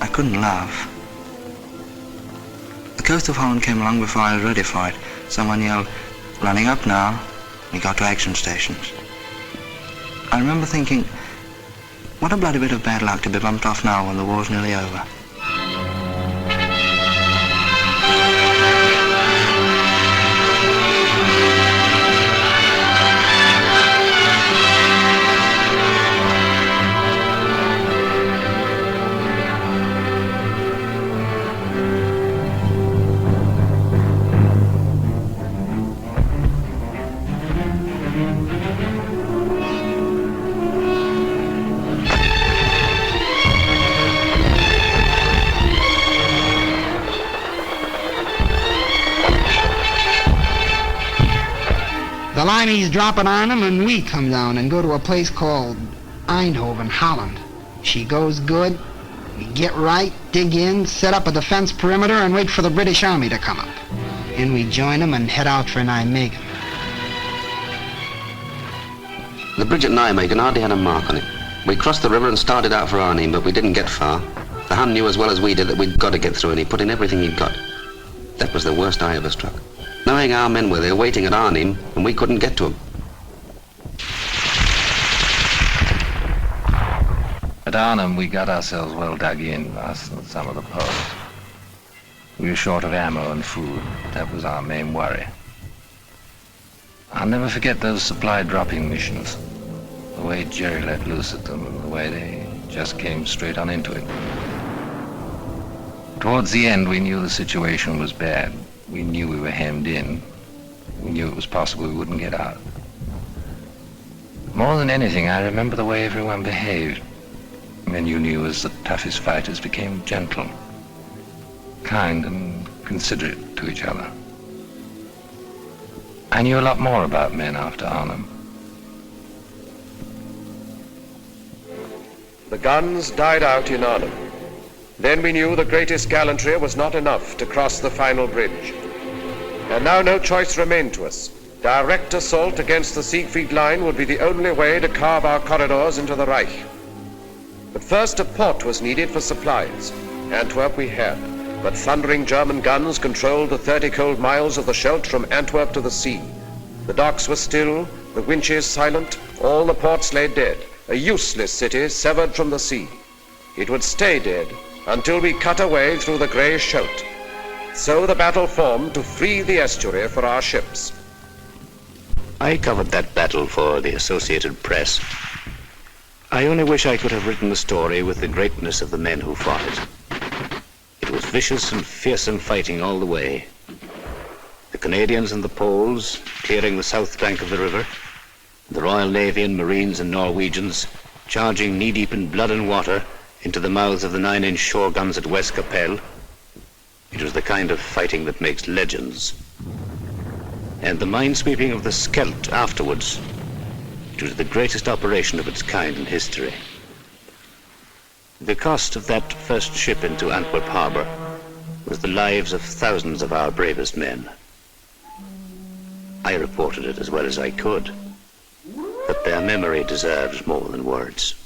I couldn't laugh. The coast of Holland came along before I was ready for it. Someone yelled, "Running up now." We got to action stations. I remember thinking, what a bloody bit of bad luck to be bumped off now when the war's nearly over. line eavesdropping on them, and we come down and go to a place called Eindhoven, Holland. She goes good. We get right, dig in, set up a defense perimeter, and wait for the British Army to come up. And we join them and head out for Nijmegen. The bridge at Nijmegen hardly had a mark on it. We crossed the river and started out for Arnhem, but we didn't get far. The Hun knew as well as we did that we'd got to get through, and he put in everything he'd got. That was the worst I ever struck. Knowing our men were there waiting at Arnhem, and we couldn't get to them. At Arnhem, we got ourselves well dug in, us and some of the Poles. We were short of ammo and food. That was our main worry. I'll never forget those supply dropping missions. The way Jerry let loose at them, and the way they just came straight on into it. Towards the end, we knew the situation was bad. We knew we were hemmed in. We knew it was possible we wouldn't get out. More than anything, I remember the way everyone behaved. Men you knew as the toughest fighters became gentle, kind and considerate to each other. I knew a lot more about men after Arnhem. The guns died out in Arnhem. Then we knew the greatest gallantry was not enough to cross the final bridge. And now no choice remained to us. Direct assault against the Siegfried line would be the only way to carve our corridors into the Reich. But first a port was needed for supplies. Antwerp we had, but thundering German guns controlled the 30 cold miles of the Scheldt from Antwerp to the sea. The docks were still, the winches silent, all the ports lay dead, a useless city severed from the sea. It would stay dead until we cut a way through the grey Scheldt. So the battle formed to free the estuary for our ships. I covered that battle for the Associated Press. I only wish I could have written the story with the greatness of the men who fought it. It was vicious and fearsome fighting all the way. The Canadians and the Poles clearing the south bank of the river, the Royal Navy and Marines and Norwegians charging knee-deep in blood and water into the mouths of the 9-inch shore guns at West Capelle. It was the kind of fighting that makes legends. And the minesweeping of the Scheldt afterwards. It was the greatest operation of its kind in history. The cost of that first ship into Antwerp harbor was the lives of thousands of our bravest men. I reported it as well as I could, but their memory deserves more than words.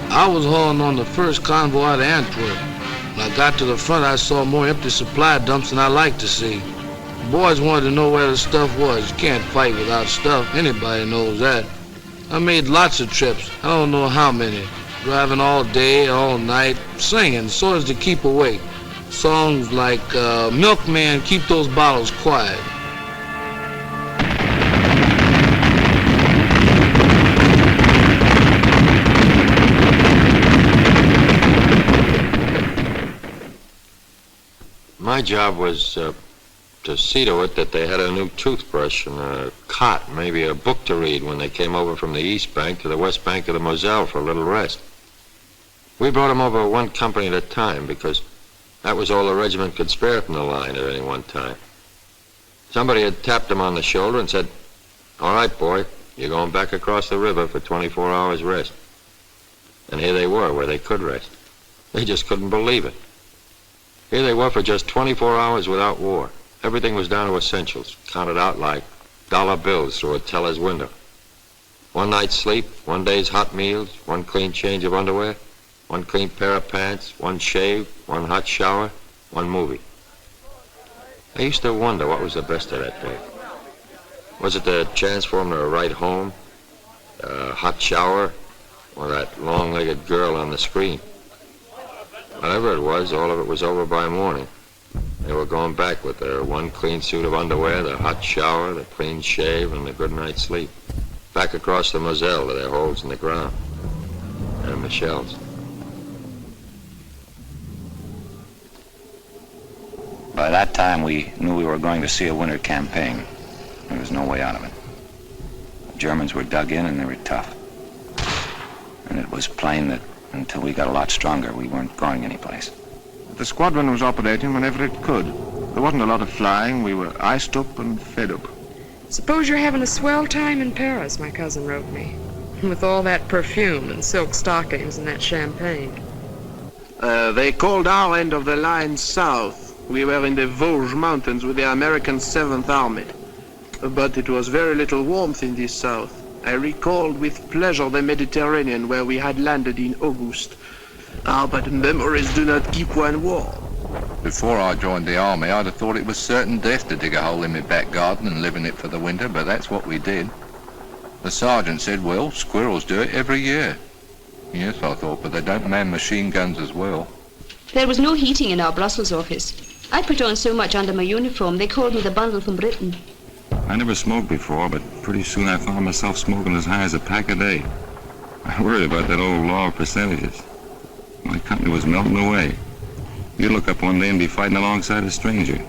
I was hauling on the first convoy out of Antwerp. When I got to the front, I saw more empty supply dumps than I liked to see. The boys wanted to know where the stuff was. You can't fight without stuff. Anybody knows that. I made lots of trips. I don't know how many. Driving all day, all night, singing so as to keep awake. Songs like, Milkman, Keep Those Bottles Quiet. My job was to see to it that they had a new toothbrush and a cot, maybe a book to read when they came over from the east bank to the west bank of the Moselle for a little rest. We brought them over one company at a time because that was all the regiment could spare from the line at any one time. Somebody had tapped them on the shoulder and said, "All right, boy, you're going back across the river for 24 hours rest." And here they were, where they could rest. They just couldn't believe it. Here they were for just 24 hours without war. Everything was down to essentials, counted out like dollar bills through a teller's window. One night's sleep, one day's hot meals, one clean change of underwear, one clean pair of pants, one shave, one hot shower, one movie. I used to wonder what was the best of that day. Was it the chance for them to write home, a hot shower, or that long-legged girl on the screen? Whatever it was, all of it was over by morning. They were going back with their one clean suit of underwear, the hot shower, the clean shave, and the good night's sleep. Back across the Moselle to their holes in the ground. And Michelle's. By that time, we knew we were going to see a winter campaign. There was no way out of it. The Germans were dug in and they were tough. And And it was plain that until we got a lot stronger, we weren't going anyplace. The squadron was operating whenever it could. There wasn't a lot of flying. We were iced up and fed up. Suppose you're having a swell time in Paris, my cousin wrote me. With all that perfume and silk stockings and that champagne. They called our end of the line south. We were in the Vosges Mountains with the American 7th Army. But it was very little warmth in this south. I recalled with pleasure the Mediterranean where we had landed in August. But memories do not keep one warm. Before I joined the army, I'd have thought it was certain death to dig a hole in my back garden and live in it for the winter, but that's what we did. The sergeant said, well, squirrels do it every year. Yes, I thought, but they don't man machine guns as well. There was no heating in our Brussels office. I put on so much under my uniform, they called me the bundle from Britain. I never smoked before, but pretty soon I found myself smoking as high as a pack a day. I worried about that old law of percentages. My company was melting away. You'd look up one day and be fighting alongside a stranger.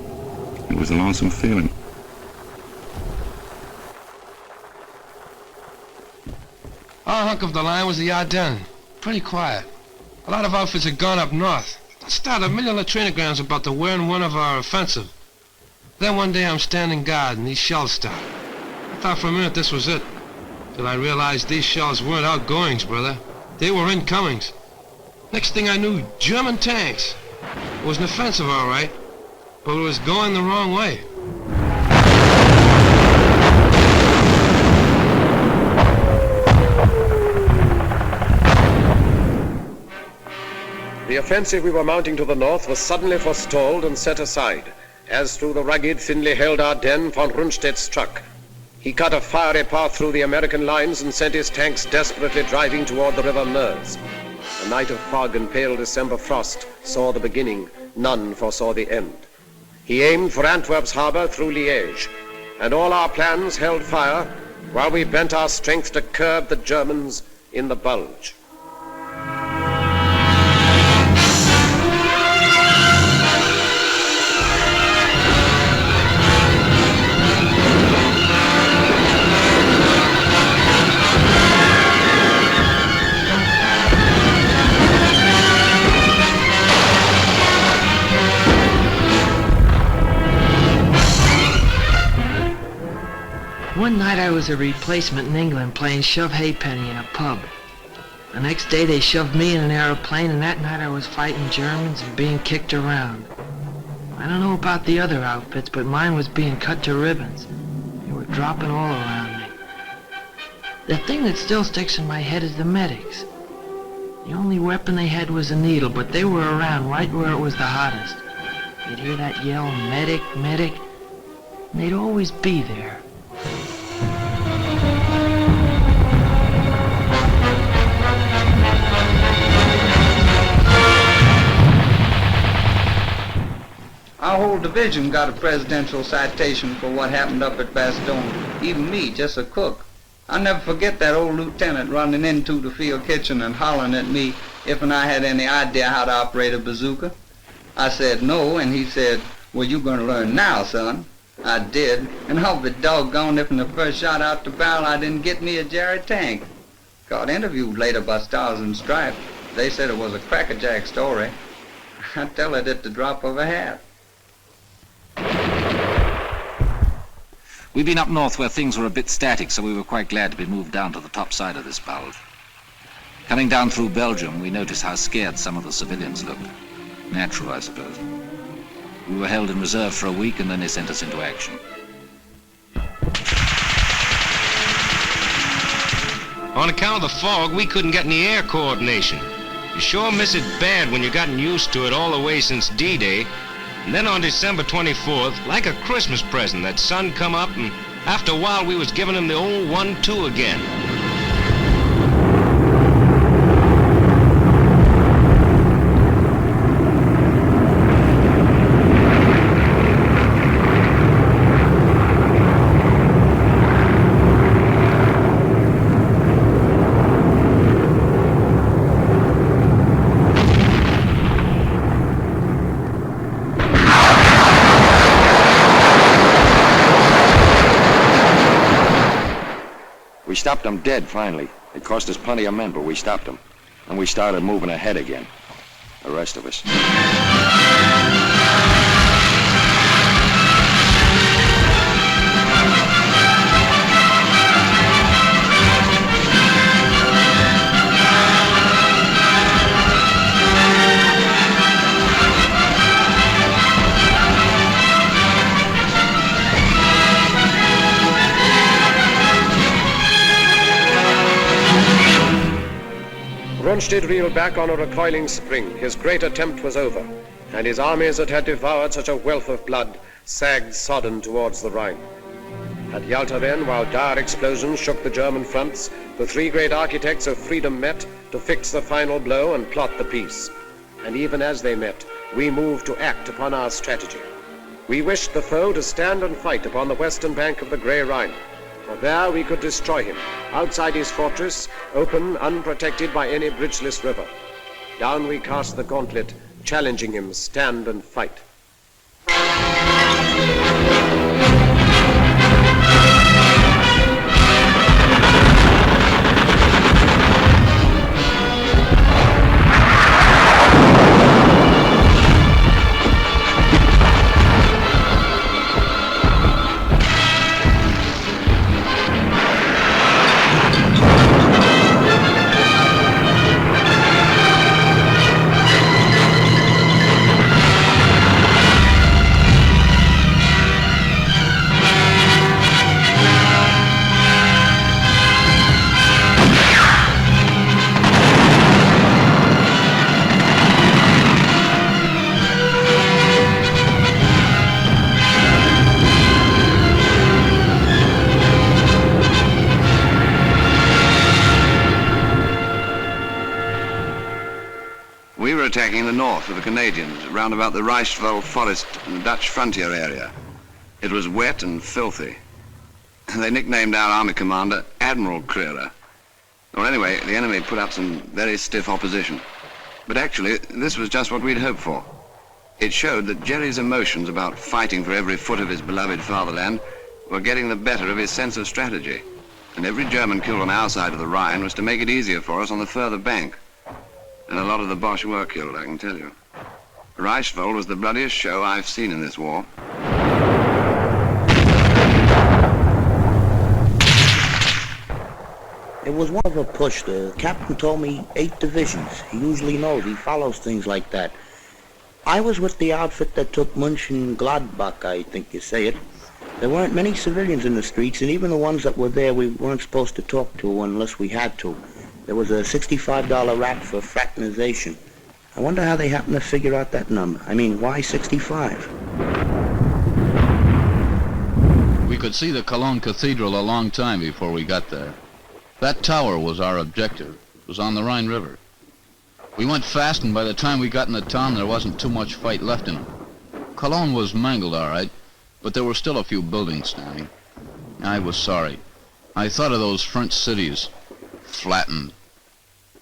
It was a lonesome feeling. Our hunk of the line was the Ardennes. Pretty quiet. A lot of outfits had gone up north. I started a million latrinograms about the where and when of our offensive. Then one day I'm standing guard and these shells start. I thought for a minute this was it. Till I realized these shells weren't outgoings, brother. They were incomings. Next thing I knew, German tanks. It was an offensive, all right, but it was going the wrong way. The offensive we were mounting to the north was suddenly forestalled and set aside, as through the rugged, thinly held Ardennes von Rundstedt struck. He cut a fiery path through the American lines and sent his tanks desperately driving toward the river Meuse. A night of fog and pale December frost saw the beginning, none foresaw the end. He aimed for Antwerp's harbor through Liège, and all our plans held fire while we bent our strength to curb the Germans in the Bulge. One night I was a replacement in England playing shove halfpenny in a pub. The next day they shoved me in an aeroplane, and that night I was fighting Germans and being kicked around. I don't know about the other outfits, but mine was being cut to ribbons. They were dropping all around me. The thing that still sticks in my head is the medics. The only weapon they had was a needle, but they were around right where it was the hottest. You'd hear that yell, medic, medic, and they'd always be there. Our whole division got a presidential citation for what happened up at Bastogne. Even me, just a cook. I'll never forget that old lieutenant running into the field kitchen and hollering at me if and I had any idea how to operate a bazooka. I said no, and he said, well, you're going to learn now, son. I did, and I'll be doggone if in the first shot out the barrel I didn't get me a Jerry tank. Got interviewed later by Stars and Stripes. They said it was a crackerjack story. I tell it at the drop of a hat. We'd been up north where things were a bit static, so we were quite glad to be moved down to the top side of this bulge. Coming down through Belgium, we noticed how scared some of the civilians looked. Natural, I suppose. We were held in reserve for a week, and then they sent us into action. On account of the fog, we couldn't get any air coordination. You sure miss it bad when you've gotten used to it all the way since D-Day. And then on December 24th, like a Christmas present, that sun come up, and after a while we was giving him the old 1-2 again. We stopped them dead, finally. It cost us plenty of men, but we stopped them. And we started moving ahead again. The rest of us. Rundstedt reeled back on a recoiling spring. His great attempt was over, and his armies that had devoured such a wealth of blood sagged sodden towards the Rhine. At Yalta then, while dire explosions shook the German fronts, the three great architects of freedom met to fix the final blow and plot the peace. And even as they met, we moved to act upon our strategy. We wished the foe to stand and fight upon the western bank of the Grey Rhine, for there we could destroy him, outside his fortress, open, unprotected by any bridgeless river. Down we cast the gauntlet, challenging him, stand and fight. We were attacking the north with the Canadians, round about the Reichswald forest and the Dutch frontier area. It was wet and filthy. They nicknamed our army commander Admiral Creeler. Well, anyway, the enemy put up some very stiff opposition. But actually, this was just what we'd hoped for. It showed that Jerry's emotions about fighting for every foot of his beloved fatherland were getting the better of his sense of strategy. And every German killed on our side of the Rhine was to make it easier for us on the further bank. And a lot of the Boche were killed, I can tell you. Reichswald was the bloodiest show I've seen in this war. It was one of a push. The captain told me 8 divisions. He usually knows. He follows things like that. I was with the outfit that took Mönchengladbach, I think you say it. There weren't many civilians in the streets, and even the ones that were there we weren't supposed to talk to unless we had to. There was a $65 rap for fraternization. I wonder how they happened to figure out that number. I mean, why 65? We could see the Cologne Cathedral a long time before we got there. That tower was our objective. It was on the Rhine River. We went fast, and by the time we got in the town, there wasn't too much fight left in it. Cologne was mangled, all right, but there were still a few buildings standing. I was sorry. I thought of those French cities, flattened.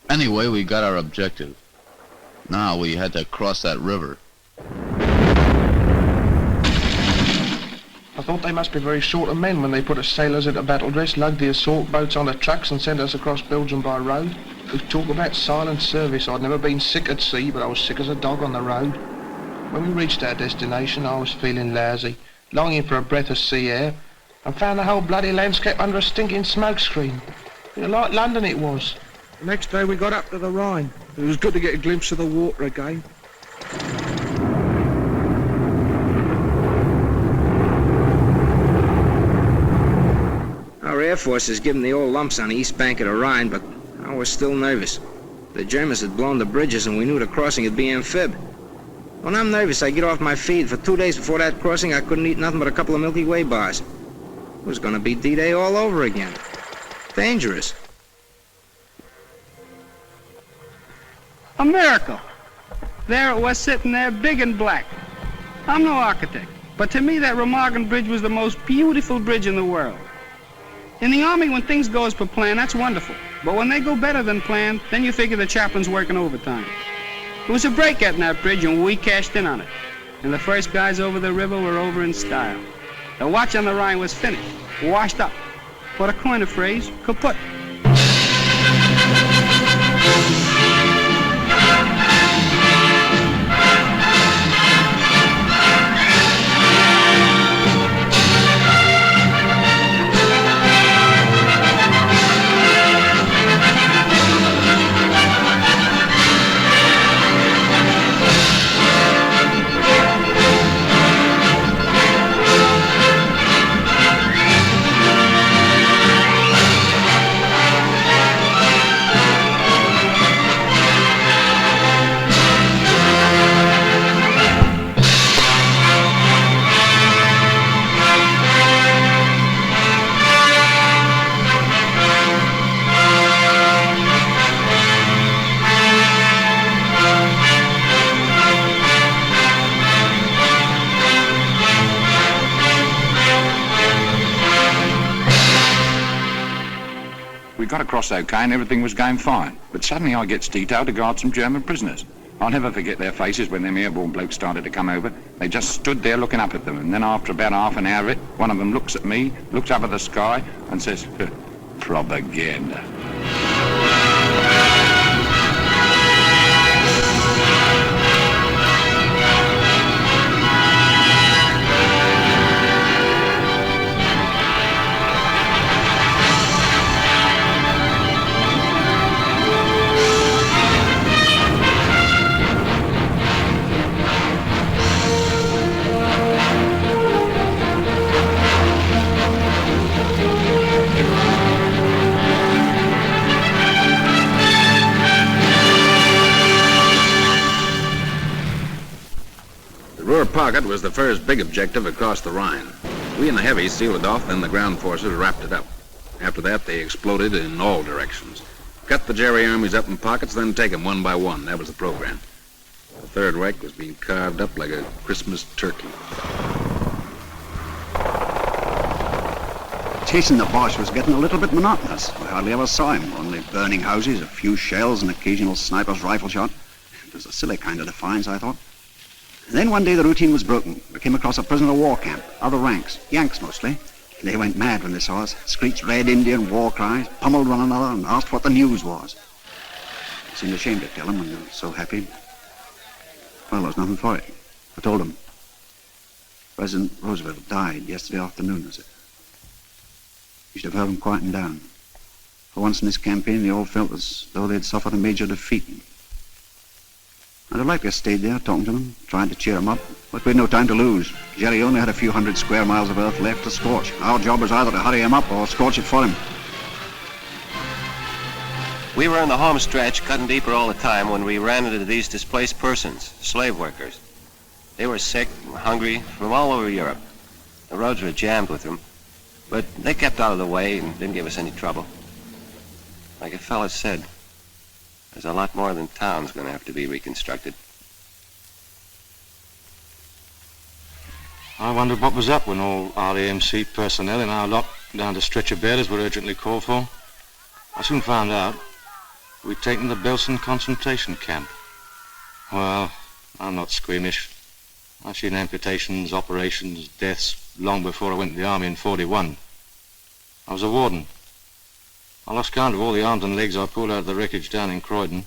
Anyway, we got our objective. Now we had to cross that river. I thought they must be very short of men when they put us sailors into battle dress, lugged the assault boats on the trucks and sent us across Belgium by road. They talk about silent service. I'd never been sick at sea, but I was sick as a dog on the road. When we reached our destination, I was feeling lousy, longing for a breath of sea air, and found the whole bloody landscape under a stinking smoke screen. Like London it was. The next day we got up to the Rhine. It was good to get a glimpse of the water again. Our Air Force has given the old lumps on the east bank of the Rhine, but I was still nervous. The Germans had blown the bridges and we knew the crossing would be amphib. When I'm nervous, I get off my feed. For 2 days before that crossing, I couldn't eat nothing but a couple of Milky Way bars. It was going to be D-Day all over again. Dangerous. A miracle. There it was sitting there, big and black. I'm no architect, but to me that Remagen Bridge was the most beautiful bridge in the world. In the Army, when things go as per plan, that's wonderful. But when they go better than planned, then you figure the chaplain's working overtime. It was a break getting that bridge, and we cashed in on it. And the first guys over the river were over in style. The watch on the Rhine was finished, washed up. For to coin a phrase, kaput. We got across okay and everything was going fine. But suddenly I gets detailed to guard some German prisoners. I'll never forget their faces when them airborne blokes started to come over. They just stood there looking up at them. And then after about half an hour of it, one of them looks at me, looks up at the sky and says, propaganda. Ruhr Pocket was the first big objective across the Rhine. We and the heavies sealed it off, then the ground forces wrapped it up. After that, they exploded in all directions. Cut the Jerry armies up in pockets, then take them one by one. That was the program. The Third Reich was being carved up like a Christmas turkey. Chasing the Boche was getting a little bit monotonous. We hardly ever saw him, only burning houses, a few shells, and occasional sniper's rifle shot. It was a silly kind of defiance, I thought. Then one day the routine was broken. We came across a prisoner of war camp, other ranks, Yanks mostly. They went mad when they saw us, screeched Red Indian war cries, pummeled one another, and asked what the news was. I seemed ashamed to tell them when they were so happy. Well, there was nothing for it. I told them. President Roosevelt died yesterday afternoon, I said. You should have heard him quieting down. For once in this campaign, they all felt as though they'd suffered a major defeat. I'd have liked to have stayed there, talking to them, trying to cheer them up, but we had no time to lose. Jerry only had a few hundred square miles of earth left to scorch. Our job was either to hurry him up or scorch it for him. We were in the home stretch, cutting deeper all the time, when we ran into these displaced persons, slave workers. They were sick, hungry, from all over Europe. The roads were jammed with them, but they kept out of the way and didn't give us any trouble. Like a fella said, there's a lot more than town's going to have to be reconstructed. I wondered what was up when all our AMC personnel in our lot down to stretcher bearers were urgently called for. I soon found out we'd taken the Belsen concentration camp. Well, I'm not squeamish. I've seen amputations, operations, deaths long before I went to the army in '41. I was a warden. I lost count of all the arms and legs I pulled out of the wreckage down in Croydon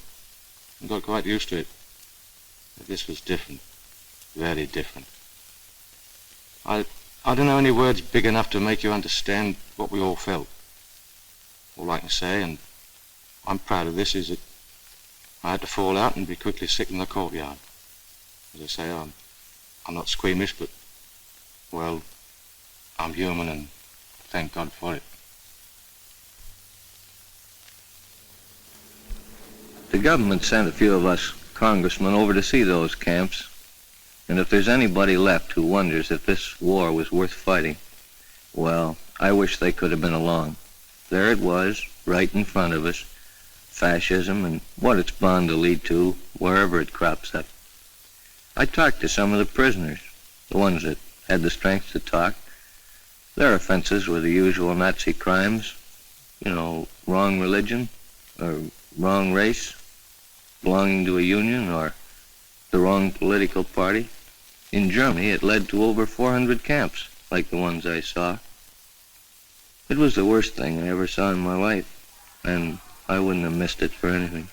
and got quite used to it. But this was different, very different. I don't know any words big enough to make you understand what we all felt. All I can say, and I'm proud of this, is that I had to fall out and be quickly sick in the courtyard. As I say, I'm not squeamish, but, well, I'm human and thank God for it. The government sent a few of us congressmen over to see those camps. And if there's anybody left who wonders if this war was worth fighting, well, I wish they could have been along. There it was, right in front of us, fascism and what it's bound to lead to wherever it crops up. I talked to some of the prisoners, the ones that had the strength to talk. Their offenses were the usual Nazi crimes, you know, wrong religion, or wrong race, belonging to a union, or the wrong political party. In Germany, it led to over 400 camps, like the ones I saw. It was the worst thing I ever saw in my life, and I wouldn't have missed it for anything.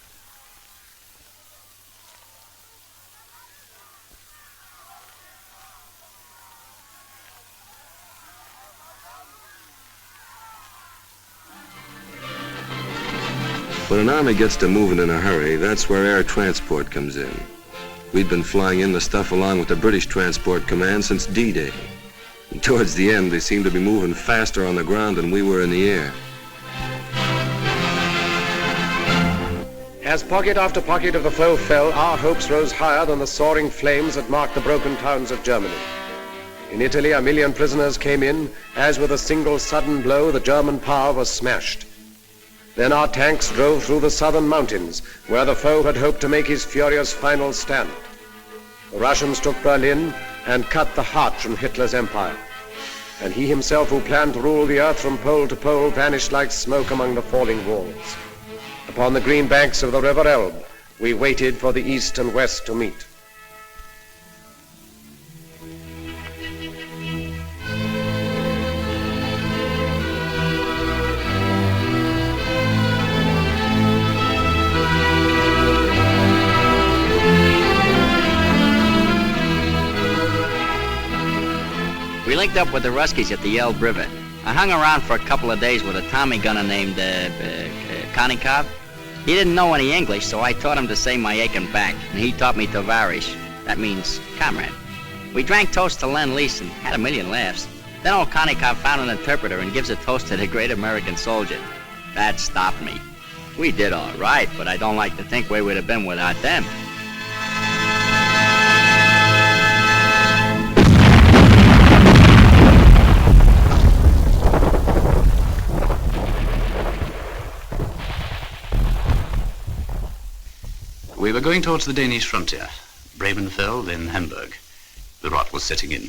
When an army gets to moving in a hurry, that's where air transport comes in. We'd been flying in the stuff along with the British Transport Command since D-Day. And towards the end, they seemed to be moving faster on the ground than we were in the air. As pocket after pocket of the foe fell, our hopes rose higher than the soaring flames that marked the broken towns of Germany. In Italy, 1 million prisoners came in, as with a single sudden blow, the German power was smashed. Then our tanks drove through the southern mountains, where the foe had hoped to make his furious final stand. The Russians took Berlin and cut the heart from Hitler's empire. And he himself, who planned to rule the earth from pole to pole, vanished like smoke among the falling walls. Upon the green banks of the River Elbe, we waited for the East and West to meet. We linked up with the Ruskies at the Elbe River. I hung around for a couple of days with a Tommy gunner named Kanin. He didn't know any English, so I taught him to say my aching back, and he taught me tovarish. That means comrade. We drank toast to Lend-Lease and had a million laughs. Then old Kanikov found an interpreter and gives a toast to the great American soldier. That stopped me. We did all right, but I don't like to think where we'd have been without them. We were going towards the Danish frontier, Bremenfeld, then Hamburg. The rot was setting in.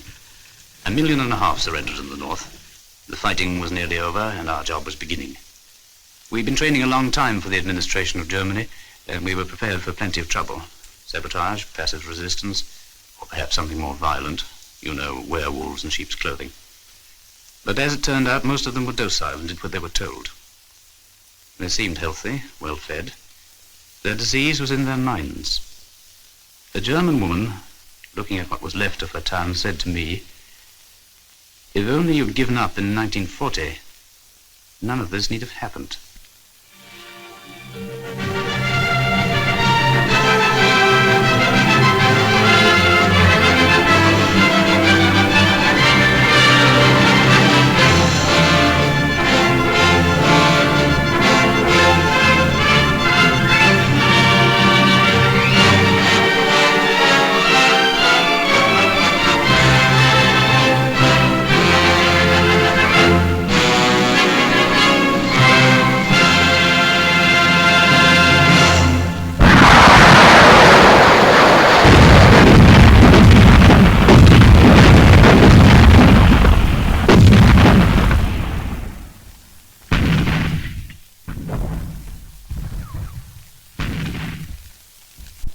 1.5 million surrendered in the north. The fighting was nearly over, and our job was beginning. We'd been training a long time for the administration of Germany, and we were prepared for plenty of trouble. Sabotage, passive resistance, or perhaps something more violent. You know, werewolves in sheep's clothing. But as it turned out, most of them were docile and did what they were told. They seemed healthy, well-fed. Their disease was in their minds. A German woman, looking at what was left of her town, said to me, "If only you'd given up in 1940, none of this need have happened."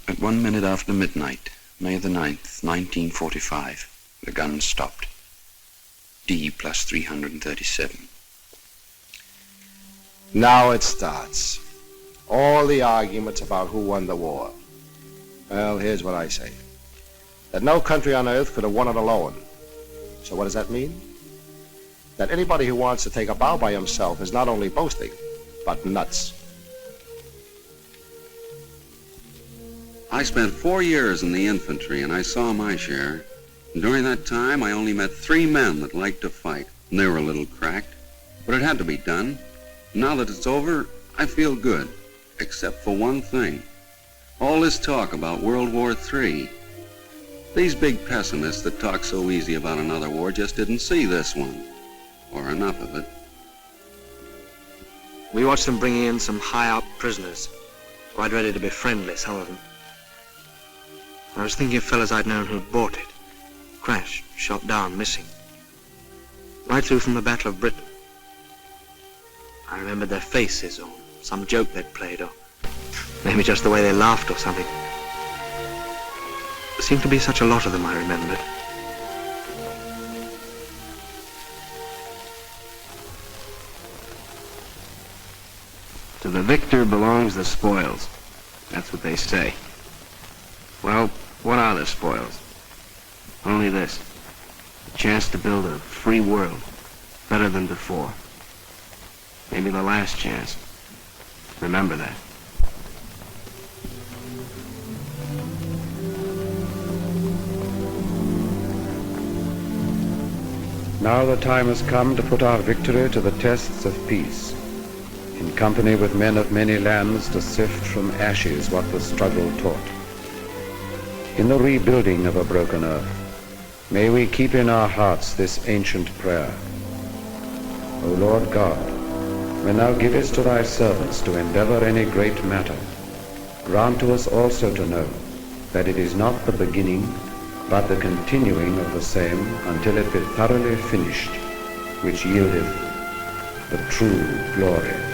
At 1 minute after midnight, May the 9th, 1945, the guns stopped. D plus 337. Now it starts. All the arguments about who won the war. Well, here's what I say. That no country on earth could have won it alone. So what does that mean? That anybody who wants to take a bow by himself is not only boasting, but nuts. I spent 4 years in the infantry, and I saw my share. And during that time, I only met 3 men that liked to fight. And they were a little cracked, but it had to be done. Now that it's over, I feel good, except for one thing. All this talk about World War III. These big pessimists that talk so easy about another war just didn't see this one, or enough of it. We watched them bringing in some high-up prisoners, quite ready to be friendly, some of them. I was thinking of fellas I'd known who'd bought it. Crashed, shot down, missing. Right through from the Battle of Britain. I remembered their faces, or some joke they'd played, or maybe just the way they laughed or something. There seemed to be such a lot of them, I remembered. To the victor belongs the spoils. That's what they say. Well, what are the spoils? Only this. A chance to build a free world, better than before. Maybe the last chance. Remember that. Now the time has come to put our victory to the tests of peace, in company with men of many lands to sift from ashes what the struggle taught. In the rebuilding of a broken earth, may we keep in our hearts this ancient prayer. O Lord God, when thou givest to thy servants to endeavor any great matter, grant to us also to know that it is not the beginning, but the continuing of the same until it be thoroughly finished, which yieldeth the true glory.